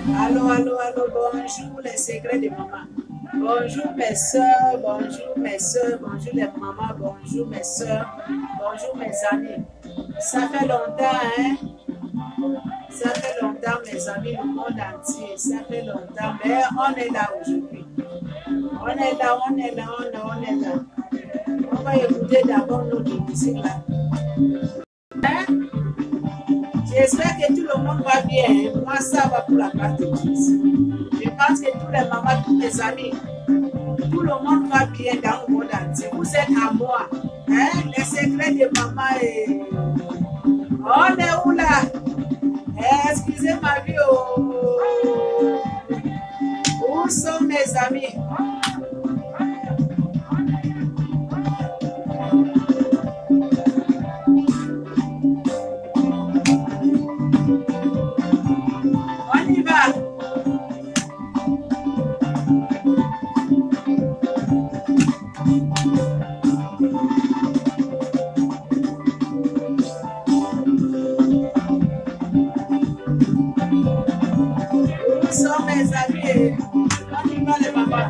Allô, allô, allô, bonjour les secrets de maman. Bonjour mes soeurs, bonjour mes soeurs, bonjour les mamans, bonjour mes soeurs, bonjour mes amis. Ça fait longtemps, hein? Ça fait longtemps, mes amis, le monde entier. Ça fait longtemps, mais on est là aujourd'hui. On est là, on est là, on est là. On va écouter d'abord notre musique là. Hein? J'espère que tout le monde va bien. Moi, ça va pour la grâce de Dieu. Je pense que tous les mamans, tous mes amis, tout le monde va bien dans le monde entier. Vous êtes à moi. Hein? Les secrets de maman. On est où là? Excusez ma vie. Oh. Où sont mes amis? On y va. Où sont mes amis? On y va les papas.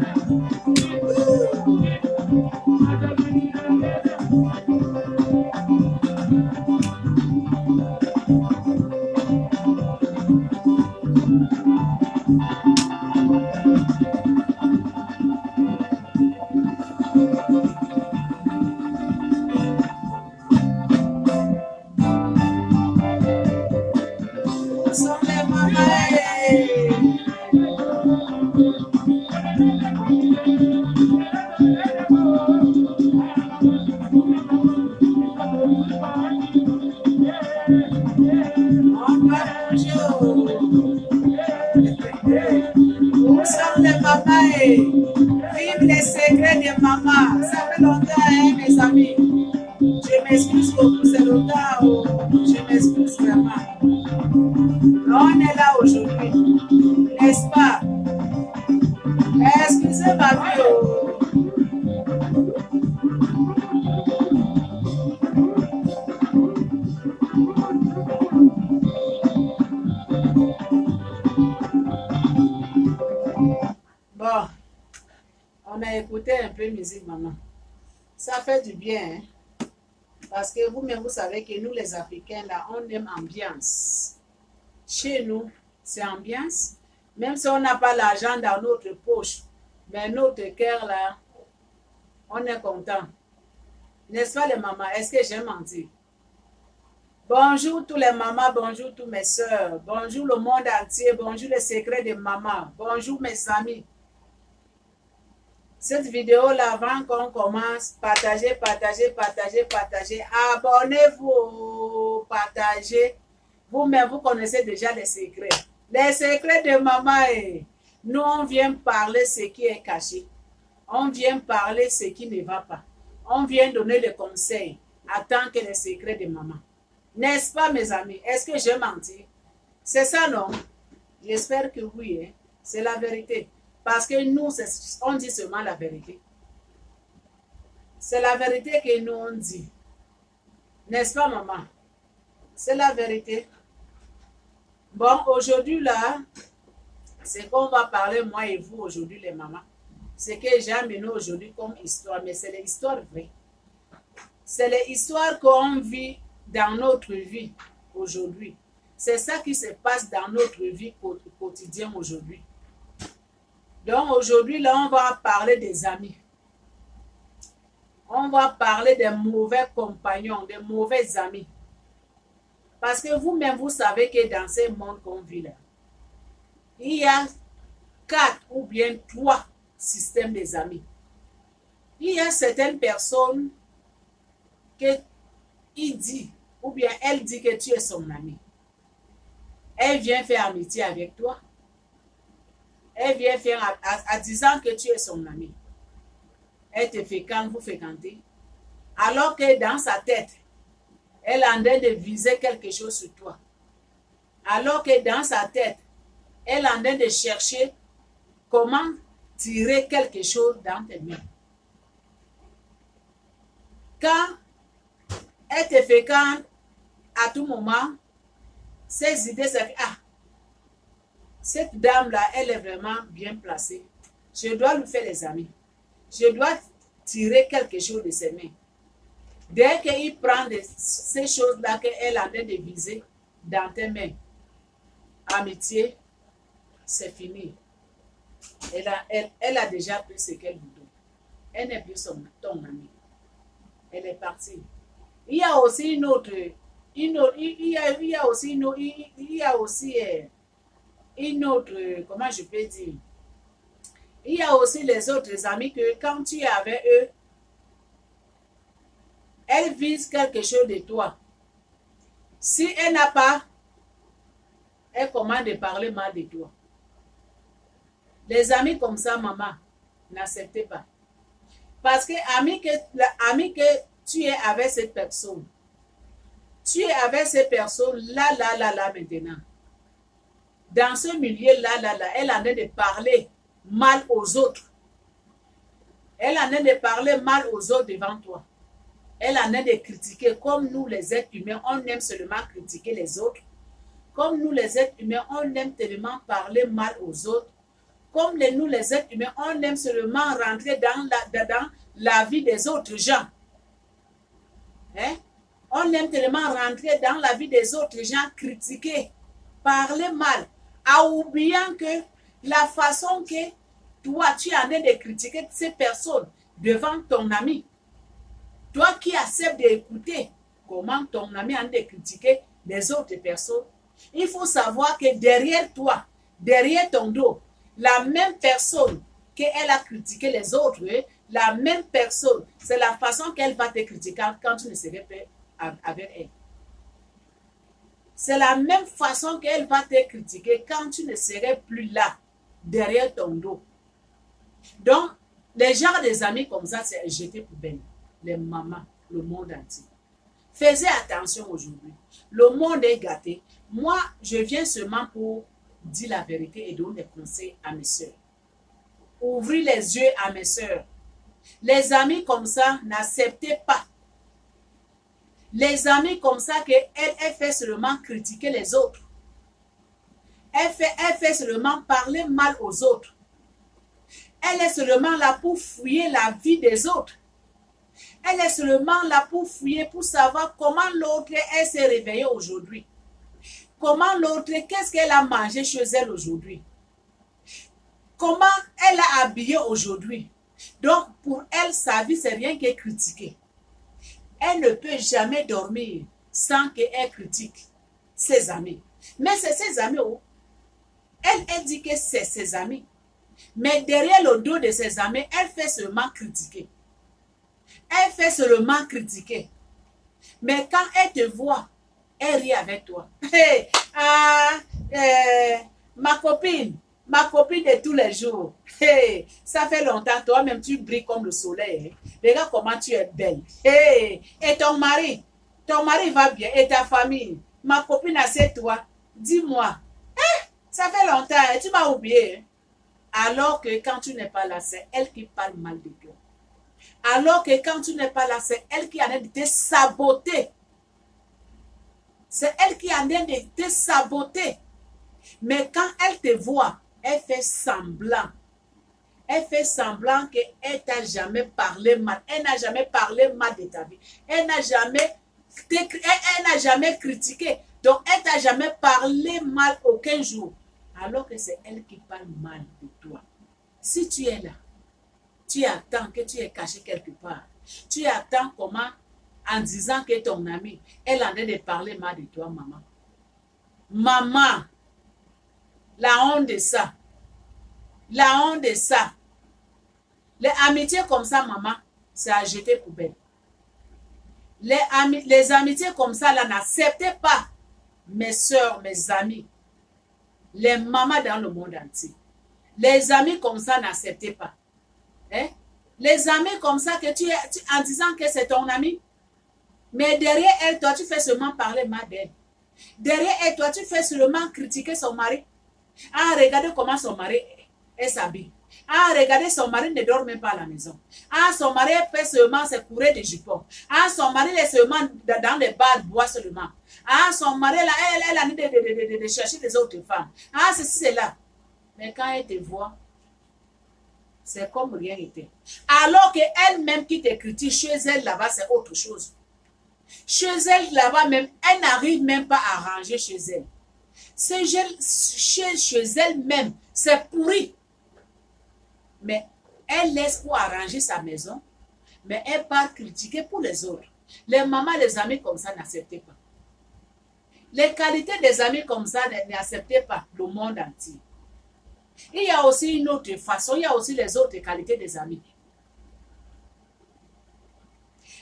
Où sont les mamans? On va bouger. Où sont les mamans? Vive les secrets de maman. Ça fait longtemps, hein, mes amis. Je m'excuse beaucoup, c'est longtemps. Oh. Je m'excuse vraiment. On est là aujourd'hui, n'est-ce pas? Excusez ma vie. Oh. Bon, on a écouté un peu de musique, maman. Ça fait du bien, hein? Parce que vous-même, vous savez que nous, les Africains, là, on aime ambiance. Chez nous, c'est ambiance. Même si on n'a pas l'argent dans notre poche, mais notre cœur, là, on est content. N'est-ce pas, les mamans? Est-ce que j'ai menti? Bonjour tous les mamans, bonjour tous mes soeurs, bonjour le monde entier, bonjour les secrets de maman, bonjour mes amis. Cette vidéo-là, avant qu'on commence, partagez, partagez, partagez, partagez. Abonnez-vous, partagez. Vous-même, vous connaissez déjà les secrets. Les secrets de maman. Nous, on vient parler ce qui est caché. On vient parler ce qui ne va pas. On vient donner les conseils en tant que les secrets de maman. N'est-ce pas, mes amis? Est-ce que j'ai menti? C'est ça, non? J'espère que oui. Hein? C'est la vérité. Parce que nous, on dit seulement la vérité. C'est la vérité que nous, on dit. N'est-ce pas, maman? C'est la vérité. Bon, aujourd'hui, là, c'est qu'on va parler, moi et vous, aujourd'hui, les mamans. C'est que j'ai amené aujourd'hui comme histoire, mais c'est l'histoire vraie. C'est l'histoire qu'on vit dans notre vie aujourd'hui. C'est ça qui se passe dans notre vie quotidienne aujourd'hui. Donc aujourd'hui, là, on va parler des amis. On va parler des mauvais compagnons, des mauvais amis. Parce que vous-même, vous savez que dans ce monde qu'on vit là, il y a 4 ou bien 3 systèmes des amis. Il y a certaines personnes que il dit, ou bien elle dit que tu es son ami. Elle vient faire amitié avec toi. Elle vient faire en disant que tu es son ami. Elle te fréquente, vous fréquentez. Alors que dans sa tête, elle est en train de viser quelque chose sur toi. Alors que dans sa tête, elle est en train de chercher comment tirer quelque chose dans tes mains. Quand elle te fréquente à tout moment, ces idées, ça fait, ah, cette dame-là, elle est vraiment bien placée. Je dois lui faire les amis. Je dois tirer quelque chose de ses mains. Dès qu'il prend ces choses-là qu'elle a de viser dans tes mains, amitié, c'est fini. Elle a déjà pris ce qu'elle vous donne. Elle n'est plus ton amie. Elle est partie. Il y a aussi une autre, il y a aussi une autre, comment je peux dire, il y a aussi les autres amis que quand tu es avec eux, elles visent quelque chose de toi. Si elle n'a pas, elle commence de parler mal de toi. Les amis comme ça, maman, n'acceptez pas. Parce que ami que tu es avec cette personne, tu es avec cette personne là maintenant. Dans ce milieu-là, elle en est de parler mal aux autres. Elle en est de parler mal aux autres devant toi. Elle en est de critiquer. Comme nous, les êtres humains, on aime seulement critiquer les autres. Comme nous, les êtres humains, on aime tellement parler mal aux autres. Comme nous, les êtres humains, on aime seulement rentrer dans la vie des autres gens. Hein? On aime tellement rentrer dans la vie des autres gens, critiquer, parler mal, en oubliant que la façon que toi, tu en es de critiquer ces personnes devant ton ami, toi qui acceptes d'écouter comment ton ami en est de critiquer les autres personnes, il faut savoir que derrière toi, derrière ton dos, la même personne qu'elle a critiqué les autres, la même personne, c'est la façon qu'elle va te critiquer quand tu ne serais pas avec elle. C'est la même façon qu'elle va te critiquer quand tu ne serais plus là, derrière ton dos. Donc, les gens des amis comme ça, c'est jeter poubelle. Les mamans, le monde entier. Faites attention aujourd'hui. Le monde est gâté. Moi, je viens seulement pour dire la vérité et donner des conseils à mes soeurs. Ouvrez les yeux à mes soeurs. Les amis comme ça, n'acceptez pas. Les amis comme ça, elle fait seulement critiquer les autres. Elle fait seulement parler mal aux autres. Elle est seulement là pour fouiller la vie des autres. Elle est seulement là pour fouiller, pour savoir comment l'autre s'est réveillée aujourd'hui. Comment l'autre, qu'est-ce qu'elle a mangé chez elle aujourd'hui. Comment elle a habillé aujourd'hui. Donc, pour elle, sa vie, c'est rien que critiquer. Elle ne peut jamais dormir sans qu'elle critique ses amis. Mais c'est ses amis. Oh. Elle dit que c'est ses amis. Mais derrière le dos de ses amis, elle fait seulement critiquer. Elle fait seulement critiquer. Mais quand elle te voit, elle rit avec toi. Hey, ma copine de tous les jours. Hey, ça fait longtemps, toi-même tu brilles comme le soleil. Regarde comment tu es belle. Hey, et ton mari va bien. Et ta famille, ma copine, c'est toi. Dis-moi, ça fait longtemps, tu m'as oublié. Alors que quand tu n'es pas là, c'est elle qui parle mal de toi. Alors que quand tu n'es pas là, c'est elle qui en est de te saboter. C'est elle qui en est de te saboter. Mais quand elle te voit, elle fait semblant. Elle fait semblant qu'elle t'a jamais parlé mal. Elle n'a jamais parlé mal de ta vie. Elle n'a jamais critiqué. Donc, elle t'a jamais parlé mal aucun jour. Alors que c'est elle qui parle mal de toi. Si tu es là, tu attends que tu es caché quelque part. Tu attends comment, en disant que ton ami, elle en est de parler mal de toi, maman. Maman, la honte de ça. La honte de ça. Les amitiés comme ça, maman, c'est à jeter poubelle. Les amitiés comme ça, là, n'acceptez pas mes soeurs, mes amis. Les mamans dans le monde entier. Les amis comme ça, n'acceptez pas. Hein? Les amis comme ça, en disant que c'est ton ami, mais derrière elle, toi, tu fais seulement parler mal d'elle. Derrière elle, toi, tu fais seulement critiquer son mari. Ah, regardez comment son mari s'habille. Ah, regardez, son mari ne dort même pas à la maison. Ah, son mari fait seulement ses courées de jupons. Ah, son mari est seulement dans les bars, boit seulement. Ah, son mari, là, elle a dit de chercher des autres femmes. Ah, ceci, c'est là. Mais quand elle te voit, c'est comme rien n'était. Alors qu'elle-même qui te critique, chez elle, là-bas, c'est autre chose. Chez elle, là-bas, même, elle n'arrive même pas à ranger chez elle. Chez elle-même, c'est pourri. Mais elle laisse pour arranger sa maison, mais elle part critiquer pour les autres. Les mamans, les amis comme ça n'acceptaient pas. Les qualités des amis comme ça n'acceptaient pas le monde entier. Il y a aussi une autre façon, il y a aussi les autres qualités des amis.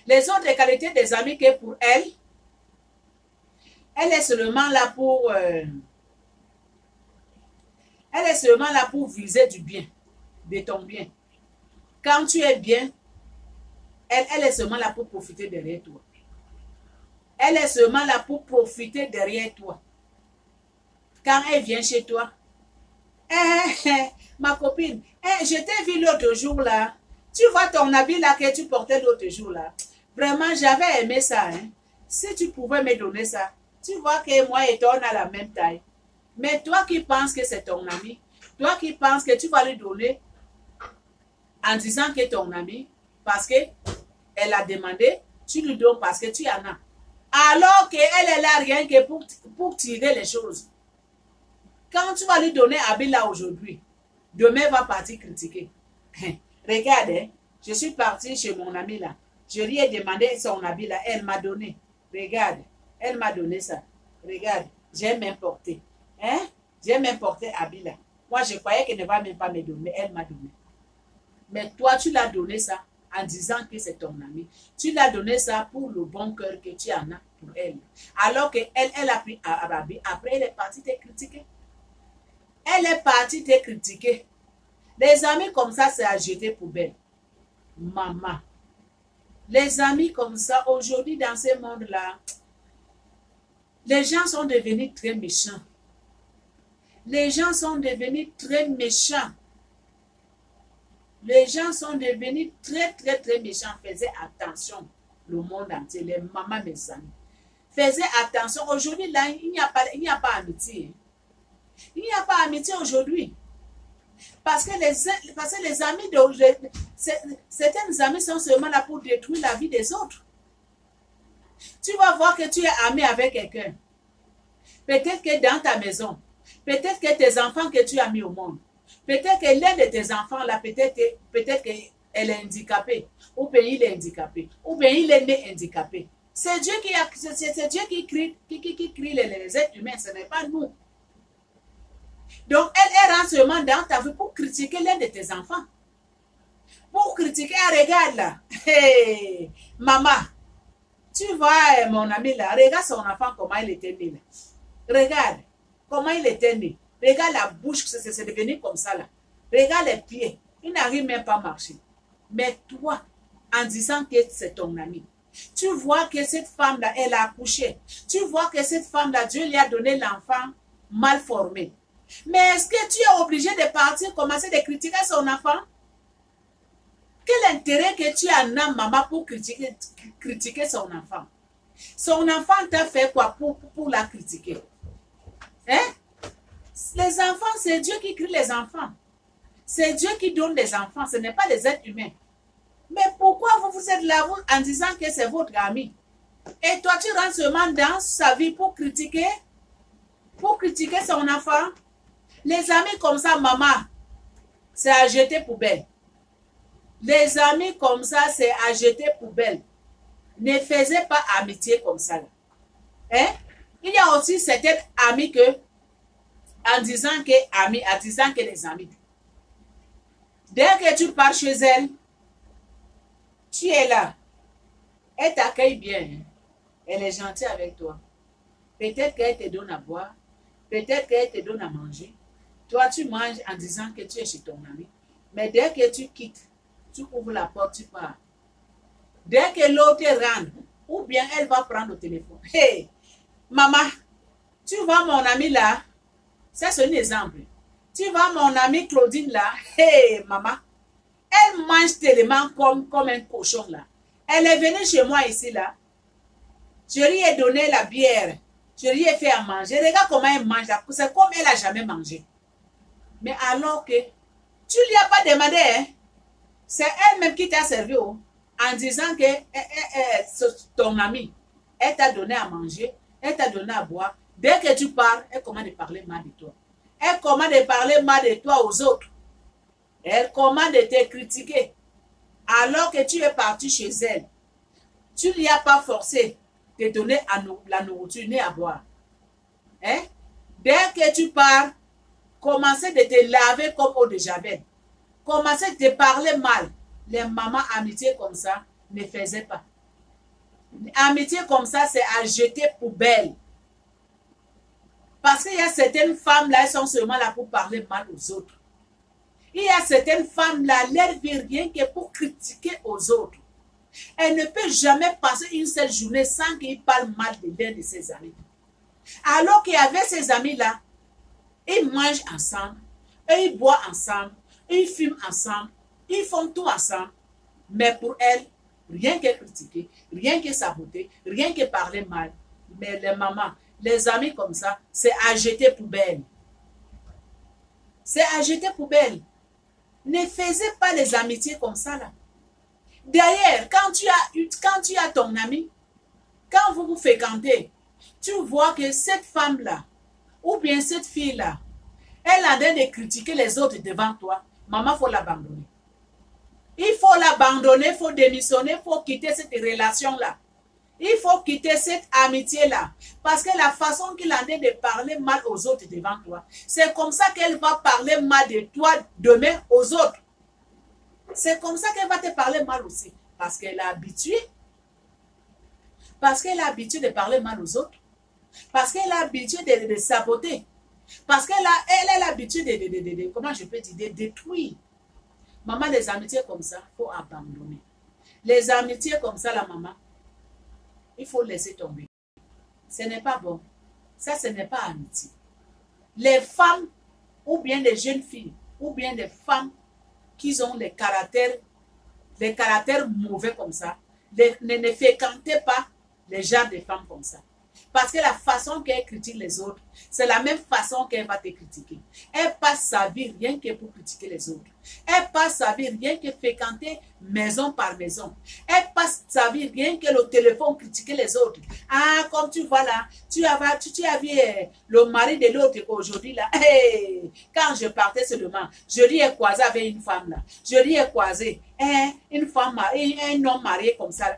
Les autres qualités des amis que pour elle, elle est seulement là pour viser du bien, de ton bien. Quand tu es bien, elle est seulement là pour profiter derrière toi. Elle est seulement là pour profiter derrière toi. Quand elle vient chez toi, ma copine, je t'ai vu l'autre jour là. Tu vois ton habit là que tu portais l'autre jour là. Vraiment, j'avais aimé ça. Hein. Si tu pouvais me donner ça, tu vois que moi et toi, on a la même taille. Mais toi qui penses que c'est ton ami, toi qui penses que tu vas lui donner en disant que ton ami, parce qu'elle a demandé, tu lui donnes parce que tu en as. Alors qu'elle est là rien que pour tirer les choses. Quand tu vas lui donner habit là aujourd'hui, demain elle va partir critiquer. Regarde, hein, je suis partie chez mon ami là. Je lui ai demandé son habit là. Elle m'a donné. Regarde, elle m'a donné ça. Regarde, j'ai même porté. Hein? J'ai même porté habit là. Moi, je croyais qu'elle ne va même pas me donner. Elle m'a donné. Mais toi, tu l'as donné ça en disant que c'est ton ami. Tu l'as donné ça pour le bon cœur que tu en as pour elle. Alors qu'elle a pris habit. Après, elle est partie te critiquer. Elle est partie te critiquer. Les amis comme ça, c'est à jeter poubelle. Maman. Les amis comme ça, aujourd'hui, dans ce monde-là, les gens sont devenus très méchants. Les gens sont devenus très méchants. Les gens sont devenus très, très, très méchants. Faisez attention, le monde entier, les mamans, mes amis. Faisez attention. Aujourd'hui, là, il n'y a pas amitié. Il n'y a pas amitié aujourd'hui. Parce que les amis d'aujourd'hui, certains amis sont seulement là pour détruire la vie des autres. Tu vas voir que tu es ami avec quelqu'un. Peut-être que dans ta maison, peut-être que tes enfants que tu as mis au monde, peut-être que l'un de tes enfants là, peut-être qu'elle est handicapée, ou bien il est handicapé, ou bien il est né handicapé. C'est Dieu qui crée les êtres humains, ce n'est pas nous. Donc, elle rentre seulement dans ta vie pour critiquer l'un de tes enfants. Pour critiquer, regarde là. Hey, maman, tu vois mon ami là, regarde son enfant, comment il était né là. Regarde, comment il était né. Regarde la bouche, c'est devenu comme ça là. Regarde les pieds, il n'arrive même pas à marcher. Mais toi, en disant que c'est ton ami, tu vois que cette femme là, elle a accouché. Tu vois que cette femme là, Dieu lui a donné l'enfant mal formé. Mais est-ce que tu es obligé de partir, commencer de critiquer son enfant? Quel intérêt que tu en as, maman, pour critiquer son enfant? Son enfant t'a fait quoi pour la critiquer? Hein? Les enfants, c'est Dieu qui crée les enfants. C'est Dieu qui donne les enfants, ce n'est pas les êtres humains. Mais pourquoi vous êtes là en disant que c'est votre ami? Et toi, tu rentres seulement dans sa vie pour critiquer son enfant? Les amis comme ça, maman, c'est à jeter poubelle. Les amis comme ça, c'est à jeter poubelle. Ne faisez pas amitié comme ça. Hein? Il y a aussi certaines amies que, en disant que les amis. Dès que tu pars chez elle, tu es là. Elle t'accueille bien. Elle est gentille avec toi. Peut-être qu'elle te donne à boire. Peut-être qu'elle te donne à manger. Toi, tu manges en disant que tu es chez ton ami. Mais dès que tu quittes, tu ouvres la porte, tu pars. Dès que l'autre rentre, ou bien elle va prendre le téléphone. Hey, maman, tu vois mon ami là? Ça, c'est un exemple. Tu vois mon amie Claudine là, hé maman, elle mange tellement comme un cochon là. Elle est venue chez moi ici là. Je lui ai donné la bière. Je lui ai fait à manger. Regarde comment elle mange là. C'est comme elle n'a jamais mangé. Mais alors que tu ne lui as pas demandé, hein? C'est elle-même qui t'a servi en disant que ton ami, elle t'a donné à manger, elle t'a donné à boire. Dès que tu parles, elle commence à parler mal de toi. Elle commence à parler mal de toi aux autres. Elle commence à te critiquer. Alors que tu es parti chez elle, tu ne lui as pas forcé de te donner la nourriture ni à boire. Hein? Dès que tu pars, commencez de te laver comme eau de javel. Commencez de te parler mal. Les mamans amitié comme ça ne faisaient pas. Amitié comme ça, c'est à jeter poubelle. Parce qu'il y a certaines femmes là, elles sont seulement là pour parler mal aux autres. Il y a certaines femmes là, leur vie rien que pour critiquer aux autres. Elle ne peut jamais passer une seule journée sans qu'ils parlent mal de l'un de ses amis. Alors qu'avec ses amis là, ils mangent ensemble, et ils boivent ensemble, ils fument ensemble, ils font tout ensemble. Mais pour elle, rien que critiquer, rien que saboter, rien que parler mal. Mais les mamans, les amis comme ça, c'est à jeter poubelle. C'est à jeter poubelle. Ne faisez pas les amitiés comme ça là. D'ailleurs, quand tu as ton ami, quand vous vous fréquentez, tu vois que cette femme-là, ou bien cette fille-là, elle a l'air de critiquer les autres devant toi. Maman, il faut l'abandonner. Il faut l'abandonner, il faut démissionner, il faut quitter cette relation-là. Il faut quitter cette amitié-là. Parce que la façon qu'il a de parler mal aux autres devant toi, c'est comme ça qu'elle va parler mal de toi demain aux autres. C'est comme ça qu'elle va te parler mal aussi. Parce qu'elle est habituée. Parce qu'elle est habituée de parler mal aux autres. Parce qu'elle est habituée de saboter. Parce qu'elle a l'habitude de, comment je peux dire, de détruire. Maman, les amitiés comme ça, il faut abandonner. Les amitiés comme ça, la maman, il faut laisser tomber. Ce n'est pas bon. Ça, ce n'est pas amitié. Les femmes, ou bien les jeunes filles, ou bien les femmes qui ont les caractères mauvais comme ça, ne fréquentez pas les genres de femmes comme ça. Parce que la façon qu'elle critique les autres, c'est la même façon qu'elle va te critiquer. Elle passe sa vie rien que pour critiquer les autres. Elle passe sa vie rien que fréquenter maison par maison. Elle passe sa vie rien que le téléphone critiquer les autres. Ah, comme tu vois là, tu as vu le mari de l'autre aujourd'hui là. Hey, quand je partais seulement, je lui ai croisé avec une femme là. Je lui ai croisé une femme, un homme marié comme ça.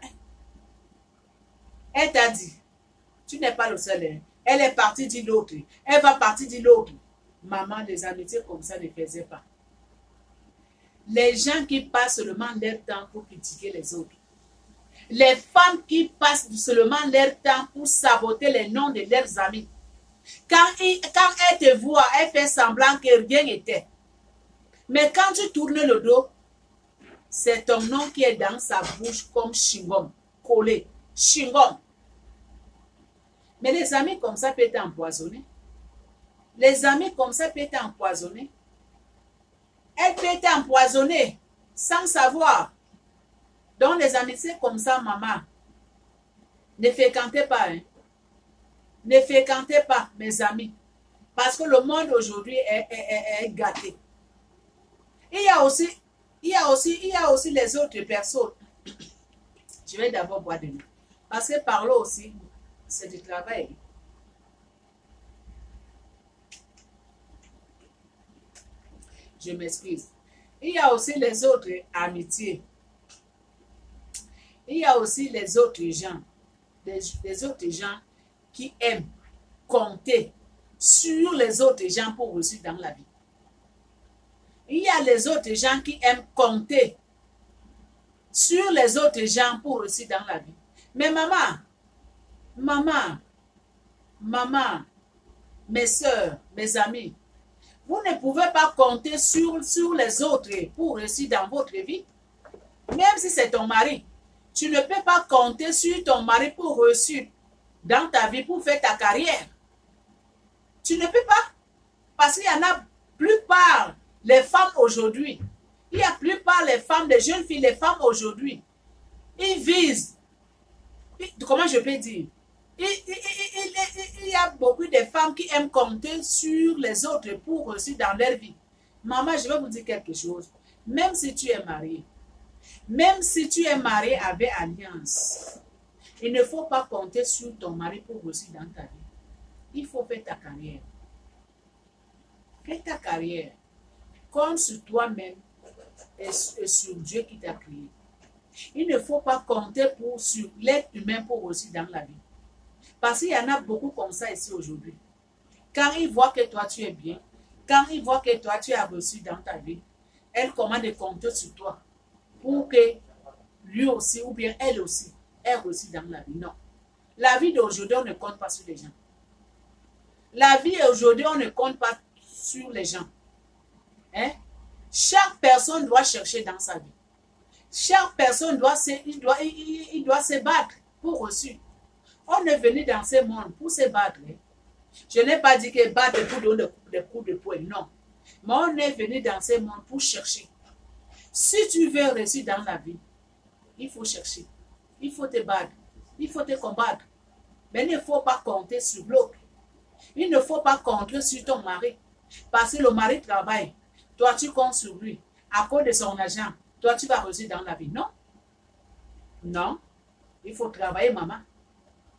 Elle t'a dit. Tu n'es pas le seul. Hein. Elle est partie de l'autre. Elle va partir de l'autre. Maman, les amitiés comme ça ne faisaient pas. Les gens qui passent seulement leur temps pour critiquer les autres. Les femmes qui passent seulement leur temps pour saboter les noms de leurs amis. Quand elle te voit, elle fait semblant que rien n'était. Mais quand tu tournes le dos, c'est ton nom qui est dans sa bouche comme chewing-gum, collé. Chewing-gum. Mais les amis comme ça peuvent t'empoisonner. Les amis comme ça peuvent t'empoisonner. Elle peut t'empoisonner sans savoir. Donc les amitiés comme ça, maman, ne fréquentez pas. Hein. Ne fréquentez pas, mes amis. Parce que le monde aujourd'hui est gâté. Il y a aussi les autres personnes. Je vais d'abord boire de l'eau. Parce que par là aussi, c'est du travail. Je m'excuse. Il y a aussi les autres amitiés. Il y a aussi les autres gens. Les autres gens qui aiment compter sur les autres gens pour réussir dans la vie. Il y a les autres gens qui aiment compter sur les autres gens pour réussir dans la vie. Mais maman, mes soeurs, mes amis, vous ne pouvez pas compter sur les autres pour réussir dans votre vie. Même si c'est ton mari, tu ne peux pas compter sur ton mari pour réussir dans ta vie, pour faire ta carrière. Tu ne peux pas. Parce qu'il y en a, plupart plupart, les femmes aujourd'hui, il y a la plupart les femmes, les jeunes filles, les femmes aujourd'hui, ils visent, comment je peux dire, il y a beaucoup de femmes qui aiment compter sur les autres pour réussir dans leur vie. Maman, je vais vous dire quelque chose. Même si tu es marié, même si tu es marié avec alliance, il ne faut pas compter sur ton mari pour réussir dans ta vie. Il faut faire ta carrière. Fais ta carrière. Compte sur toi-même et sur Dieu qui t'a créé. Il ne faut pas compter sur l'être humain pour réussir dans la vie. Parce qu'il y en a beaucoup comme ça ici aujourd'hui. Quand ils voient que toi tu es bien, quand ils voient que toi tu as reçu dans ta vie, elle commence à compter sur toi pour que lui aussi ou bien elle aussi ait reçu dans la vie. Non. La vie d'aujourd'hui, on ne compte pas sur les gens. La vie d'aujourd'hui, on ne compte pas sur les gens. Hein? Chaque personne doit chercher dans sa vie. Chaque personne doit se battre pour reçu. On est venu dans ce monde pour se battre. Je n'ai pas dit que battre pour donner des coups de poing, non. Mais on est venu dans ce monde pour chercher. Si tu veux réussir dans la vie, il faut chercher. Il faut te battre. Il faut te combattre. Mais il ne faut pas compter sur l'autre. Il ne faut pas compter sur ton mari. Parce que le mari travaille. Toi, tu comptes sur lui. À cause de son argent, toi, tu vas réussir dans la vie. Non. Non. Il faut travailler, maman.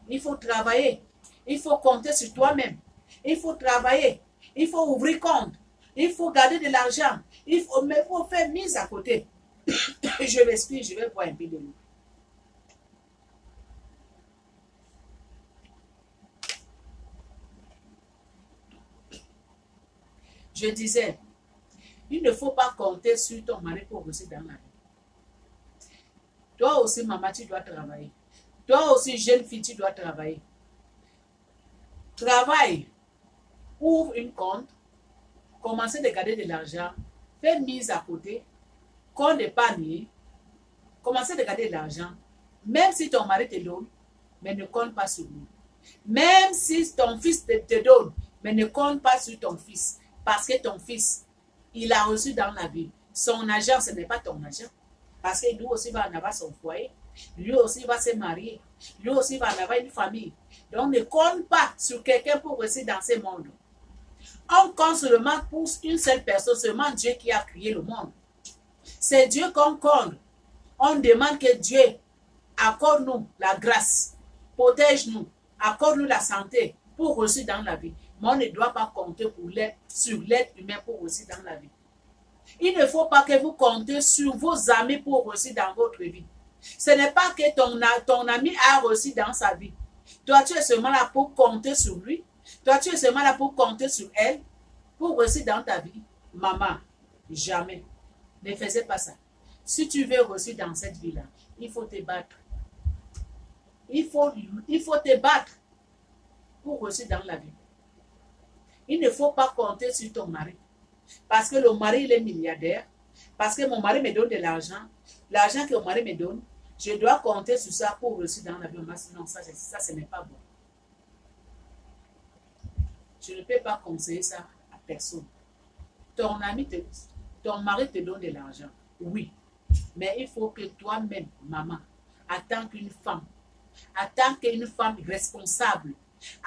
Il faut travailler. Il faut compter sur toi-même. Il faut travailler. Il faut ouvrir compte. Il faut garder de l'argent. Mais il faut faire mise à côté. Je m'explique, je vais boire un peu de l'eau. Je disais, il ne faut pas compter sur ton mari pour réussir dans la vie. Toi aussi, maman, tu dois travailler. Toi aussi, jeune fille, tu dois travailler. Travaille. Ouvre une compte. Commencez à garder de l'argent. Fais mise à côté. Compte d'épargne. Commencez à garder de l'argent. Même si ton mari te donne, mais ne compte pas sur lui. Même si ton fils te donne, mais ne compte pas sur ton fils. Parce que ton fils, il a reçu dans la vie. Son argent, ce n'est pas ton argent. Parce que lui aussi va en avoir son foyer. Lui aussi va se marier. Lui aussi va en avoir une famille. Donc ne compte pas sur quelqu'un pour rester dans ce monde. On compte seulement pour une seule personne, seulement Dieu qui a créé le monde. C'est Dieu qu'on compte. On demande que Dieu accorde-nous la grâce, protège-nous, accorde-nous la santé pour réussir dans la vie. Mais on ne doit pas compter sur l'être humain pour réussir dans la vie. Il ne faut pas que vous comptez sur vos amis pour réussir dans votre vie. Ce n'est pas que ton ami a réussi dans sa vie. Toi, tu es seulement là pour compter sur lui. Toi, tu es seulement là pour compter sur elle, pour réussir dans ta vie. Maman, jamais. Ne faisez pas ça. Si tu veux réussir dans cette vie-là, il faut te battre. Il faut te battre pour réussir dans la vie. Il ne faut pas compter sur ton mari. Parce que le mari, il est milliardaire. Parce que mon mari me donne de l'argent. L'argent que mon mari me donne, je dois compter sur ça pour réussir dans la vie. Non, ça ce n'est pas bon. Je ne peux pas conseiller ça à personne. Ton mari te donne de l'argent. Oui. Mais il faut que toi-même, maman, en tant qu'une femme responsable,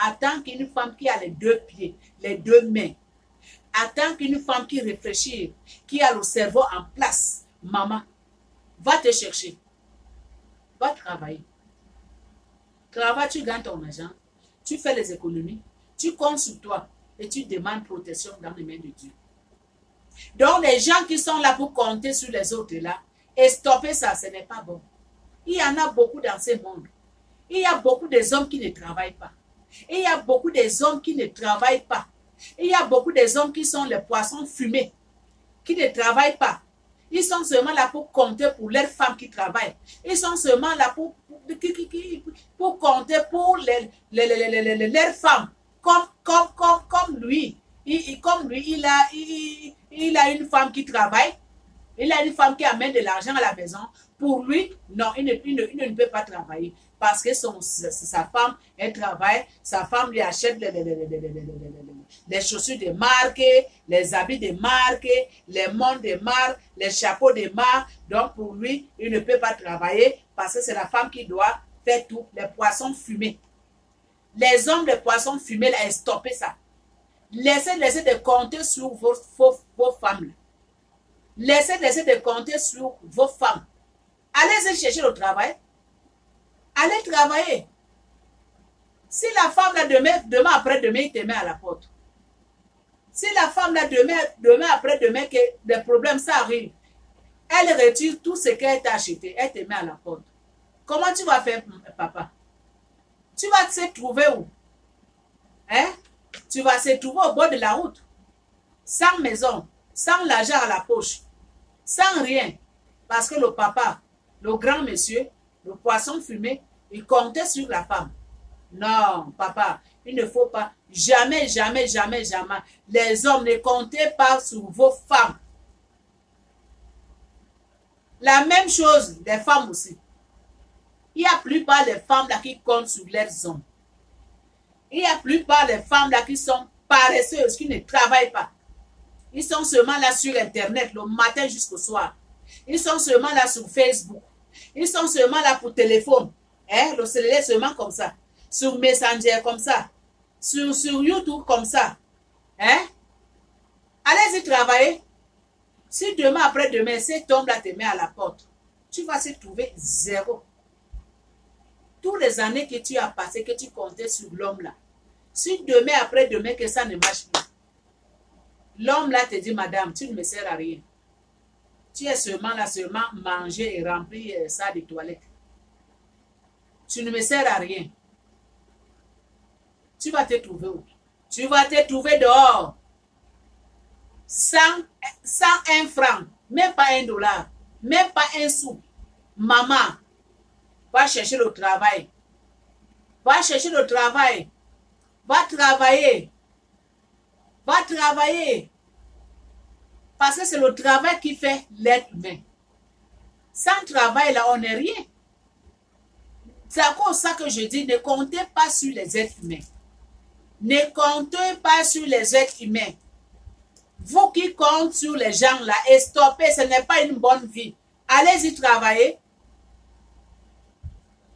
en tant qu'une femme qui a les deux pieds, les deux mains, en tant qu'une femme qui réfléchit, qui a le cerveau en place, maman, va te chercher. Va travailler. Travaille, tu gagnes ton argent, tu fais les économies, tu comptes sur toi et tu demandes protection dans les mains de Dieu. Donc, les gens qui sont là pour compter sur les autres là, et stopper ça, ce n'est pas bon. Il y en a beaucoup dans ce monde. Il y a beaucoup des hommes qui ne travaillent pas. Il y a beaucoup des hommes qui ne travaillent pas. Il y a beaucoup des hommes qui sont les poissons fumés, qui ne travaillent pas. Ils sont seulement là pour compter pour leurs femmes qui travaillent. Ils sont seulement là pour compter pour leurs femmes. Comme lui, il a une femme qui travaille. Il a une femme qui amène de l'argent à la maison. Pour lui, non, il ne peut pas travailler. parce que sa femme, elle travaille, sa femme lui achète les chaussures de marque, les habits de marque, les montres de marque, les chapeaux de marque. Donc pour lui, il ne peut pas travailler parce que c'est la femme qui doit faire tout. Les poissons fumés. Les hommes de poissons fumés, là, stoppez ça. Laissez de compter sur vos femmes. Laissez de compter sur vos femmes. Allez chercher le travail. Allez travailler. Si la femme là demain après-demain, il te met à la porte. Si la femme là demain après-demain, que des problèmes ça arrive, elle retire tout ce qu'elle t'a acheté, elle te met à la porte. Comment tu vas faire, papa? Tu vas se trouver où? Hein? Tu vas se trouver au bord de la route, sans maison, sans l'argent à la poche, sans rien. Parce que le papa, le grand monsieur, le poisson fumé, il comptait sur la femme. Non, papa, il ne faut pas. Jamais, jamais, jamais, jamais. Les hommes, ne comptez pas sur vos femmes. La même chose, les femmes aussi. Il y a plupart des femmes là qui comptent sur leurs hommes. Il y a plupart des femmes là qui sont paresseuses, qui ne travaillent pas. Ils sont seulement là sur Internet, le matin jusqu'au soir. Ils sont seulement là sur Facebook. Ils sont seulement là pour téléphone. Hein? Le cellulaire seulement comme ça. Sur Messenger comme ça. Sur YouTube comme ça. Hein? Allez-y travailler. Si demain après-demain, cet homme-là te met à la porte, tu vas se trouver zéro. Toutes les années que tu as passées, que tu comptais sur l'homme-là, si demain après-demain que ça ne marche pas, l'homme-là te dit, madame, tu ne me sers à rien. Tu es seulement là, seulement manger et remplir ça de toilettes. Tu ne me sers à rien. Tu vas te trouver où? Tu vas te trouver dehors. Sans un franc, même pas $1, même pas un sou. Maman, va chercher le travail. Va chercher le travail. Va travailler. Va travailler. Parce que c'est le travail qui fait l'être humain. Sans travail, là, on n'est rien. C'est à cause de ça que je dis, ne comptez pas sur les êtres humains. Ne comptez pas sur les êtres humains. Vous qui comptez sur les gens là, et stoppez, ce n'est pas une bonne vie. Allez-y travailler.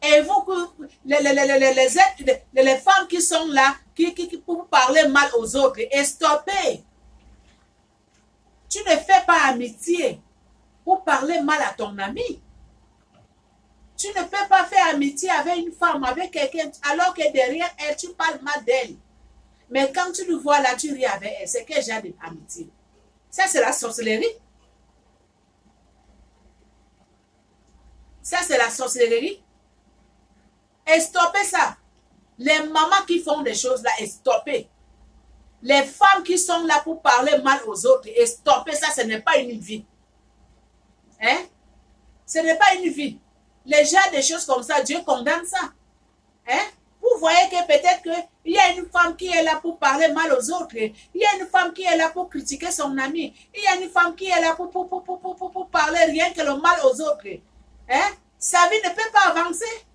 Et vous, les femmes qui sont là, qui pour parler mal aux autres, et stoppez. Tu ne fais pas amitié pour parler mal à ton ami. Tu ne peux pas faire amitié avec une femme, avec quelqu'un, alors que derrière elle, tu parles mal d'elle. Mais quand tu le vois là, tu ris avec elle. C'est quel genre d'amitié? Ça, c'est la sorcellerie. Ça, c'est la sorcellerie. Et stoppez ça. Les mamans qui font des choses là, et stoppez. Les femmes qui sont là pour parler mal aux autres, et stoppez ça, ce n'est pas une vie. Hein? Ce n'est pas une vie. Les gens, des choses comme ça, Dieu condamne ça. Hein? Vous voyez que peut-être qu'il y a une femme qui est là pour parler mal aux autres. Il y a une femme qui est là pour critiquer son ami. Il y a une femme qui est là pour parler rien que le mal aux autres. Hein? Sa vie ne peut pas avancer.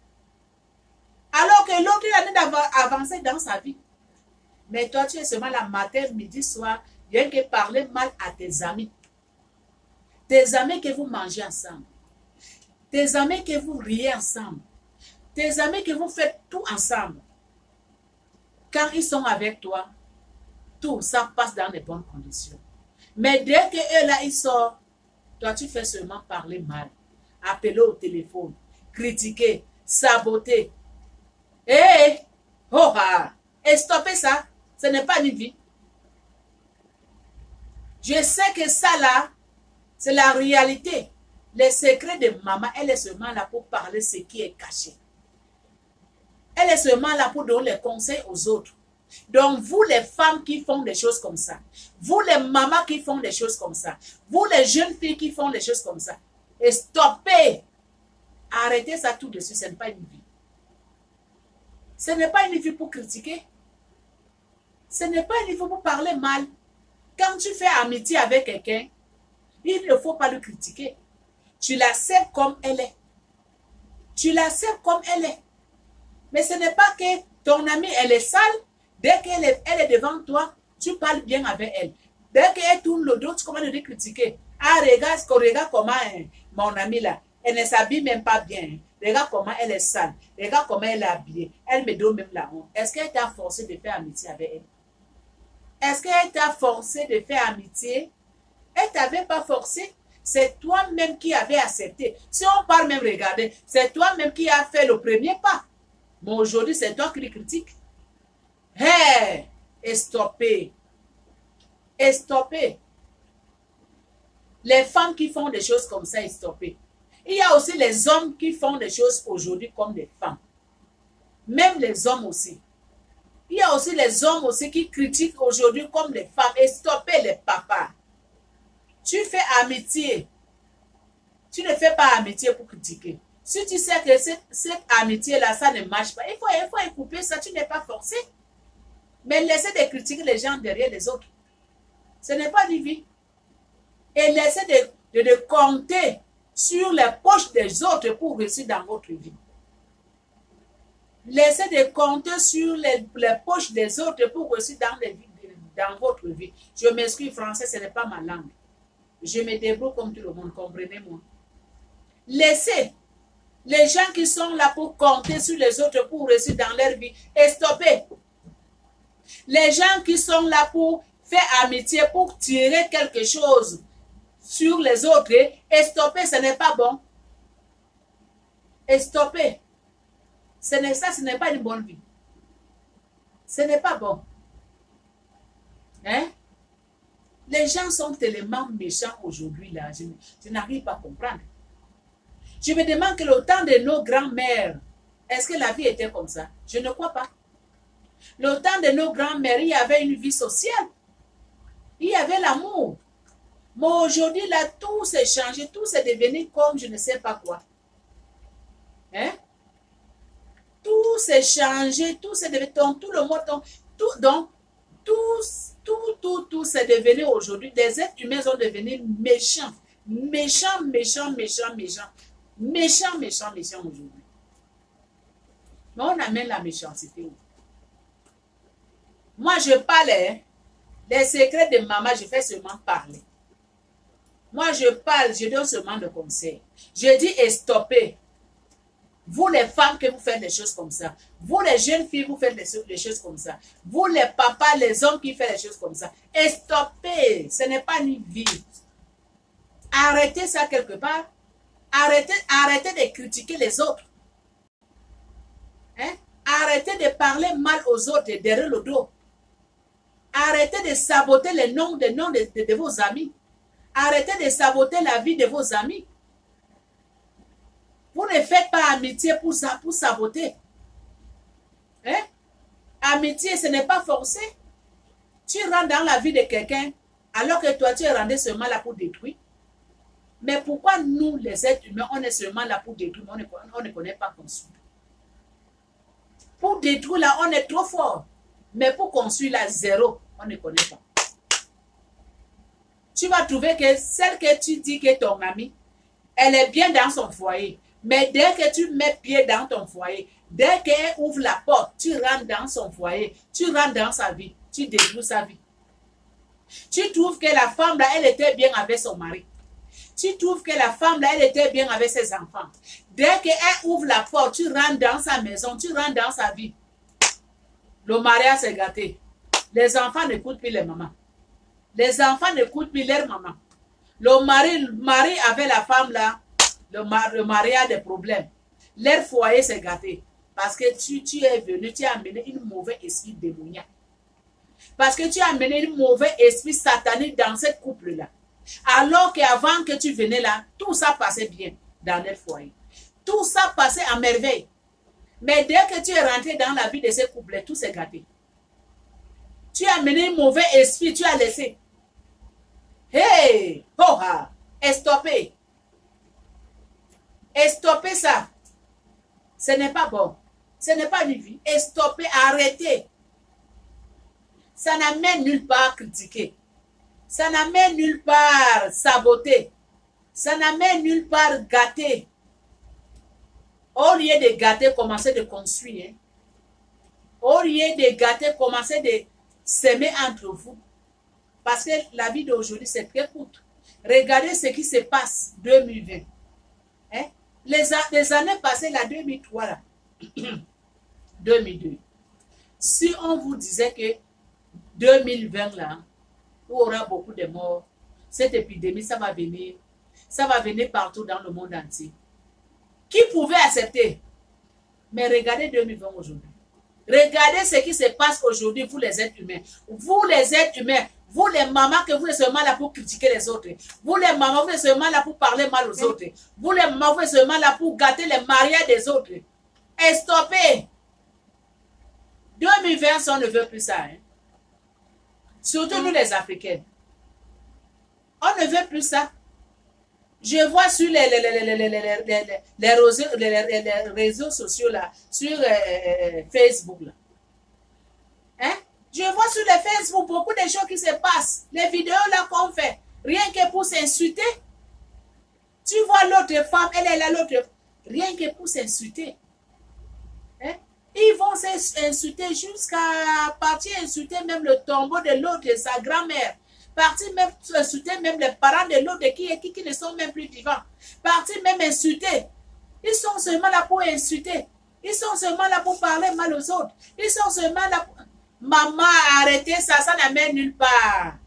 Alors que l'autre, il a envie d'avancer dans sa vie. Mais toi, tu es seulement la matin, midi, soir, rien que parler mal à tes amis. Tes amis que vous mangez ensemble. Tes amis que vous riez ensemble. Tes amis que vous faites tout ensemble. Quand ils sont avec toi, tout ça passe dans les bonnes conditions. Mais dès que eux là, ils sortent, toi, tu fais seulement parler mal. Appeler au téléphone, critiquer, saboter. Hé! Oh, ah! Et stoppez ça. Ce n'est pas une vie. Je sais que ça là, c'est la réalité. Les secrets de maman, elle est seulement là pour parler ce qui est caché. Elle est seulement là pour donner les conseils aux autres. Donc, vous les femmes qui font des choses comme ça, vous les mamans qui font des choses comme ça, vous les jeunes filles qui font des choses comme ça, et stoppez. Arrêtez ça tout de suite, ce n'est pas une vie. Ce n'est pas une vie pour critiquer. Ce n'est pas une vie pour parler mal. Quand tu fais amitié avec quelqu'un, il ne faut pas le critiquer. Tu l'acceptes comme elle est. Tu l'acceptes comme elle est. Mais ce n'est pas que ton amie, elle est sale. Dès qu'elle est devant toi, tu parles bien avec elle. Dès qu'elle tourne le dos, tu commences à lui critiquer. Ah, regarde comment mon amie là, elle ne s'habille même pas bien. Regarde comment elle est sale. Regarde comment elle est habillée. Elle me donne même la honte. Est-ce qu'elle t'a forcé de faire amitié avec elle? Est-ce qu'elle t'a forcé de faire amitié? Elle ne t'avait pas forcé. C'est toi-même qui avais accepté. Si on parle même, regardez, c'est toi-même qui a fait le premier pas. Mais aujourd'hui, c'est toi qui le critiques. Hé, et stoppez. Et stoppez. Les femmes qui font des choses comme ça, et stoppez. Il y a aussi les hommes qui font des choses aujourd'hui comme des femmes. Même les hommes aussi. Il y a aussi les hommes aussi qui critiquent aujourd'hui comme les femmes. Et stoppez les papas. Tu fais amitié. Tu ne fais pas amitié pour critiquer. Si tu sais que cette amitié-là, ça ne marche pas, il faut couper ça. Tu n'es pas forcé. Mais laissez de critiquer les gens derrière les autres. Ce n'est pas divin. Et laissez de compter sur les poches des autres pour réussir dans votre vie. Laissez de compter sur les poches des autres pour réussir dans votre vie. Je m'excuse, français, ce n'est pas ma langue. Je me débrouille comme tout le monde, comprenez-moi. Laissez les gens qui sont là pour compter sur les autres pour réussir dans leur vie et stoppez. Les gens qui sont là pour faire amitié, pour tirer quelque chose sur les autres et stopper, ce n'est pas bon. Et stopper. Ce n'est pas une bonne vie. Ce n'est pas bon. Hein? Les gens sont tellement méchants aujourd'hui là, je n'arrive pas à comprendre. Je me demande que le temps de nos grands-mères, est-ce que la vie était comme ça? Je ne crois pas. Le temps de nos grands-mères, il y avait une vie sociale. Il y avait l'amour. Mais aujourd'hui, là, tout s'est changé, tout s'est devenu comme je ne sais pas quoi. Hein? Tout s'est changé, tout s'est devenu, tout le monde, tout s'est devenu aujourd'hui. Les êtres humains sont devenus méchants. Méchants aujourd'hui. Mais on amène la méchanceté. Moi, je parlais, les secrets de maman, je fais seulement parler. Moi, je parle, je donne seulement de conseils. Je dis et stoppez. Vous les femmes que vous faites des choses comme ça. Vous les jeunes filles, vous faites des choses comme ça. Vous les papas, les hommes qui font des choses comme ça. Et stoppez. Ce n'est pas une vie. Arrêtez ça quelque part. Arrêtez de critiquer les autres. Hein? Arrêtez de parler mal aux autres derrière le dos. Arrêtez de saboter les noms de vos amis. Arrêtez de saboter la vie de vos amis. Vous ne faites pas amitié pour saboter. Hein? Amitié, ce n'est pas forcé. Tu rentres dans la vie de quelqu'un alors que toi, tu es rentré seulement là pour détruire. Mais pourquoi nous, les êtres humains, on est seulement là pour détruire, mais on ne connaît pas construire. Pour détruire, là, on est trop fort. Mais pour construire, là, zéro, on ne connaît pas. Tu vas trouver que celle que tu dis que ton amie, elle est bien dans son foyer. Mais dès que tu mets pied dans ton foyer, dès qu'elle ouvre la porte, tu rentres dans son foyer, tu rentres dans sa vie, tu détruis sa vie. Tu trouves que la femme, là, elle était bien avec son mari. Tu trouves que la femme, là, elle était bien avec ses enfants. Dès qu'elle ouvre la porte, tu rentres dans sa maison, tu rentres dans sa vie. Le mariage s'est gâté. Les enfants n'écoutent plus les mamans. Les enfants n'écoutent plus leur maman. Le mari avec la femme, là, le mari a des problèmes. Leur foyer s'est gâté. Parce que tu es venu, tu as amené une mauvaise esprit démoniaque. Parce que tu as amené une mauvaise esprit satanique dans ce couple-là. Alors qu'avant que tu venais là, tout ça passait bien dans leur foyer. Tout ça passait à merveille. Mais dès que tu es rentré dans la vie de ce couple, tout s'est gâté. Tu as amené un mauvais esprit, tu as laissé. Hey! Oh, ah! Et stoppez. Et stoppez ça. Ce n'est pas bon. Ce n'est pas une vie. Et stoppez, arrêtez. Ça n'amène nulle part critiquer. Ça n'amène nulle part saboter. Ça n'amène nulle part gâter. Au lieu de gâter, commencez de construire. Hein. Au lieu de gâter, commencez de s'aimer entre vous. Parce que la vie d'aujourd'hui, c'est très courte. Regardez ce qui se passe 2020. Hein? Les années passées, la 2003, là, 2002. Si on vous disait que 2020, là, il y aura beaucoup de morts, cette épidémie, ça va venir partout dans le monde entier. Qui pouvait accepter? Mais regardez 2020 aujourd'hui. Regardez ce qui se passe aujourd'hui, vous les êtres humains. Vous les êtres humains, vous les mamans que vous êtes seulement là pour critiquer les autres. Vous les mamans, vous êtes seulement là pour parler mal aux autres. Vous les mamans, vous êtes seulement là pour gâter les mariages des autres. Et stoppez. 2020, on ne veut plus ça. Hein. Surtout nous les Africains. On ne veut plus ça. Je vois sur les réseaux sociaux, là, sur Facebook. Là. Hein? Je vois sur les Facebook beaucoup de choses qui se passent. Les vidéos là qu'on fait. Rien que pour s'insulter. Tu vois l'autre femme, elle est là, l'autre. Rien que pour s'insulter. Hein? Ils vont s'insulter jusqu'à partir insulter même le tombeau de l'autre, sa grand-mère. Partir même insulter même les parents de l'autre qui ne sont même plus vivants. Partir même insulter. Ils sont seulement là pour insulter. Ils sont seulement là pour parler mal aux autres. Ils sont seulement là pour... Maman, arrêtez ça, ça n'amène nulle part.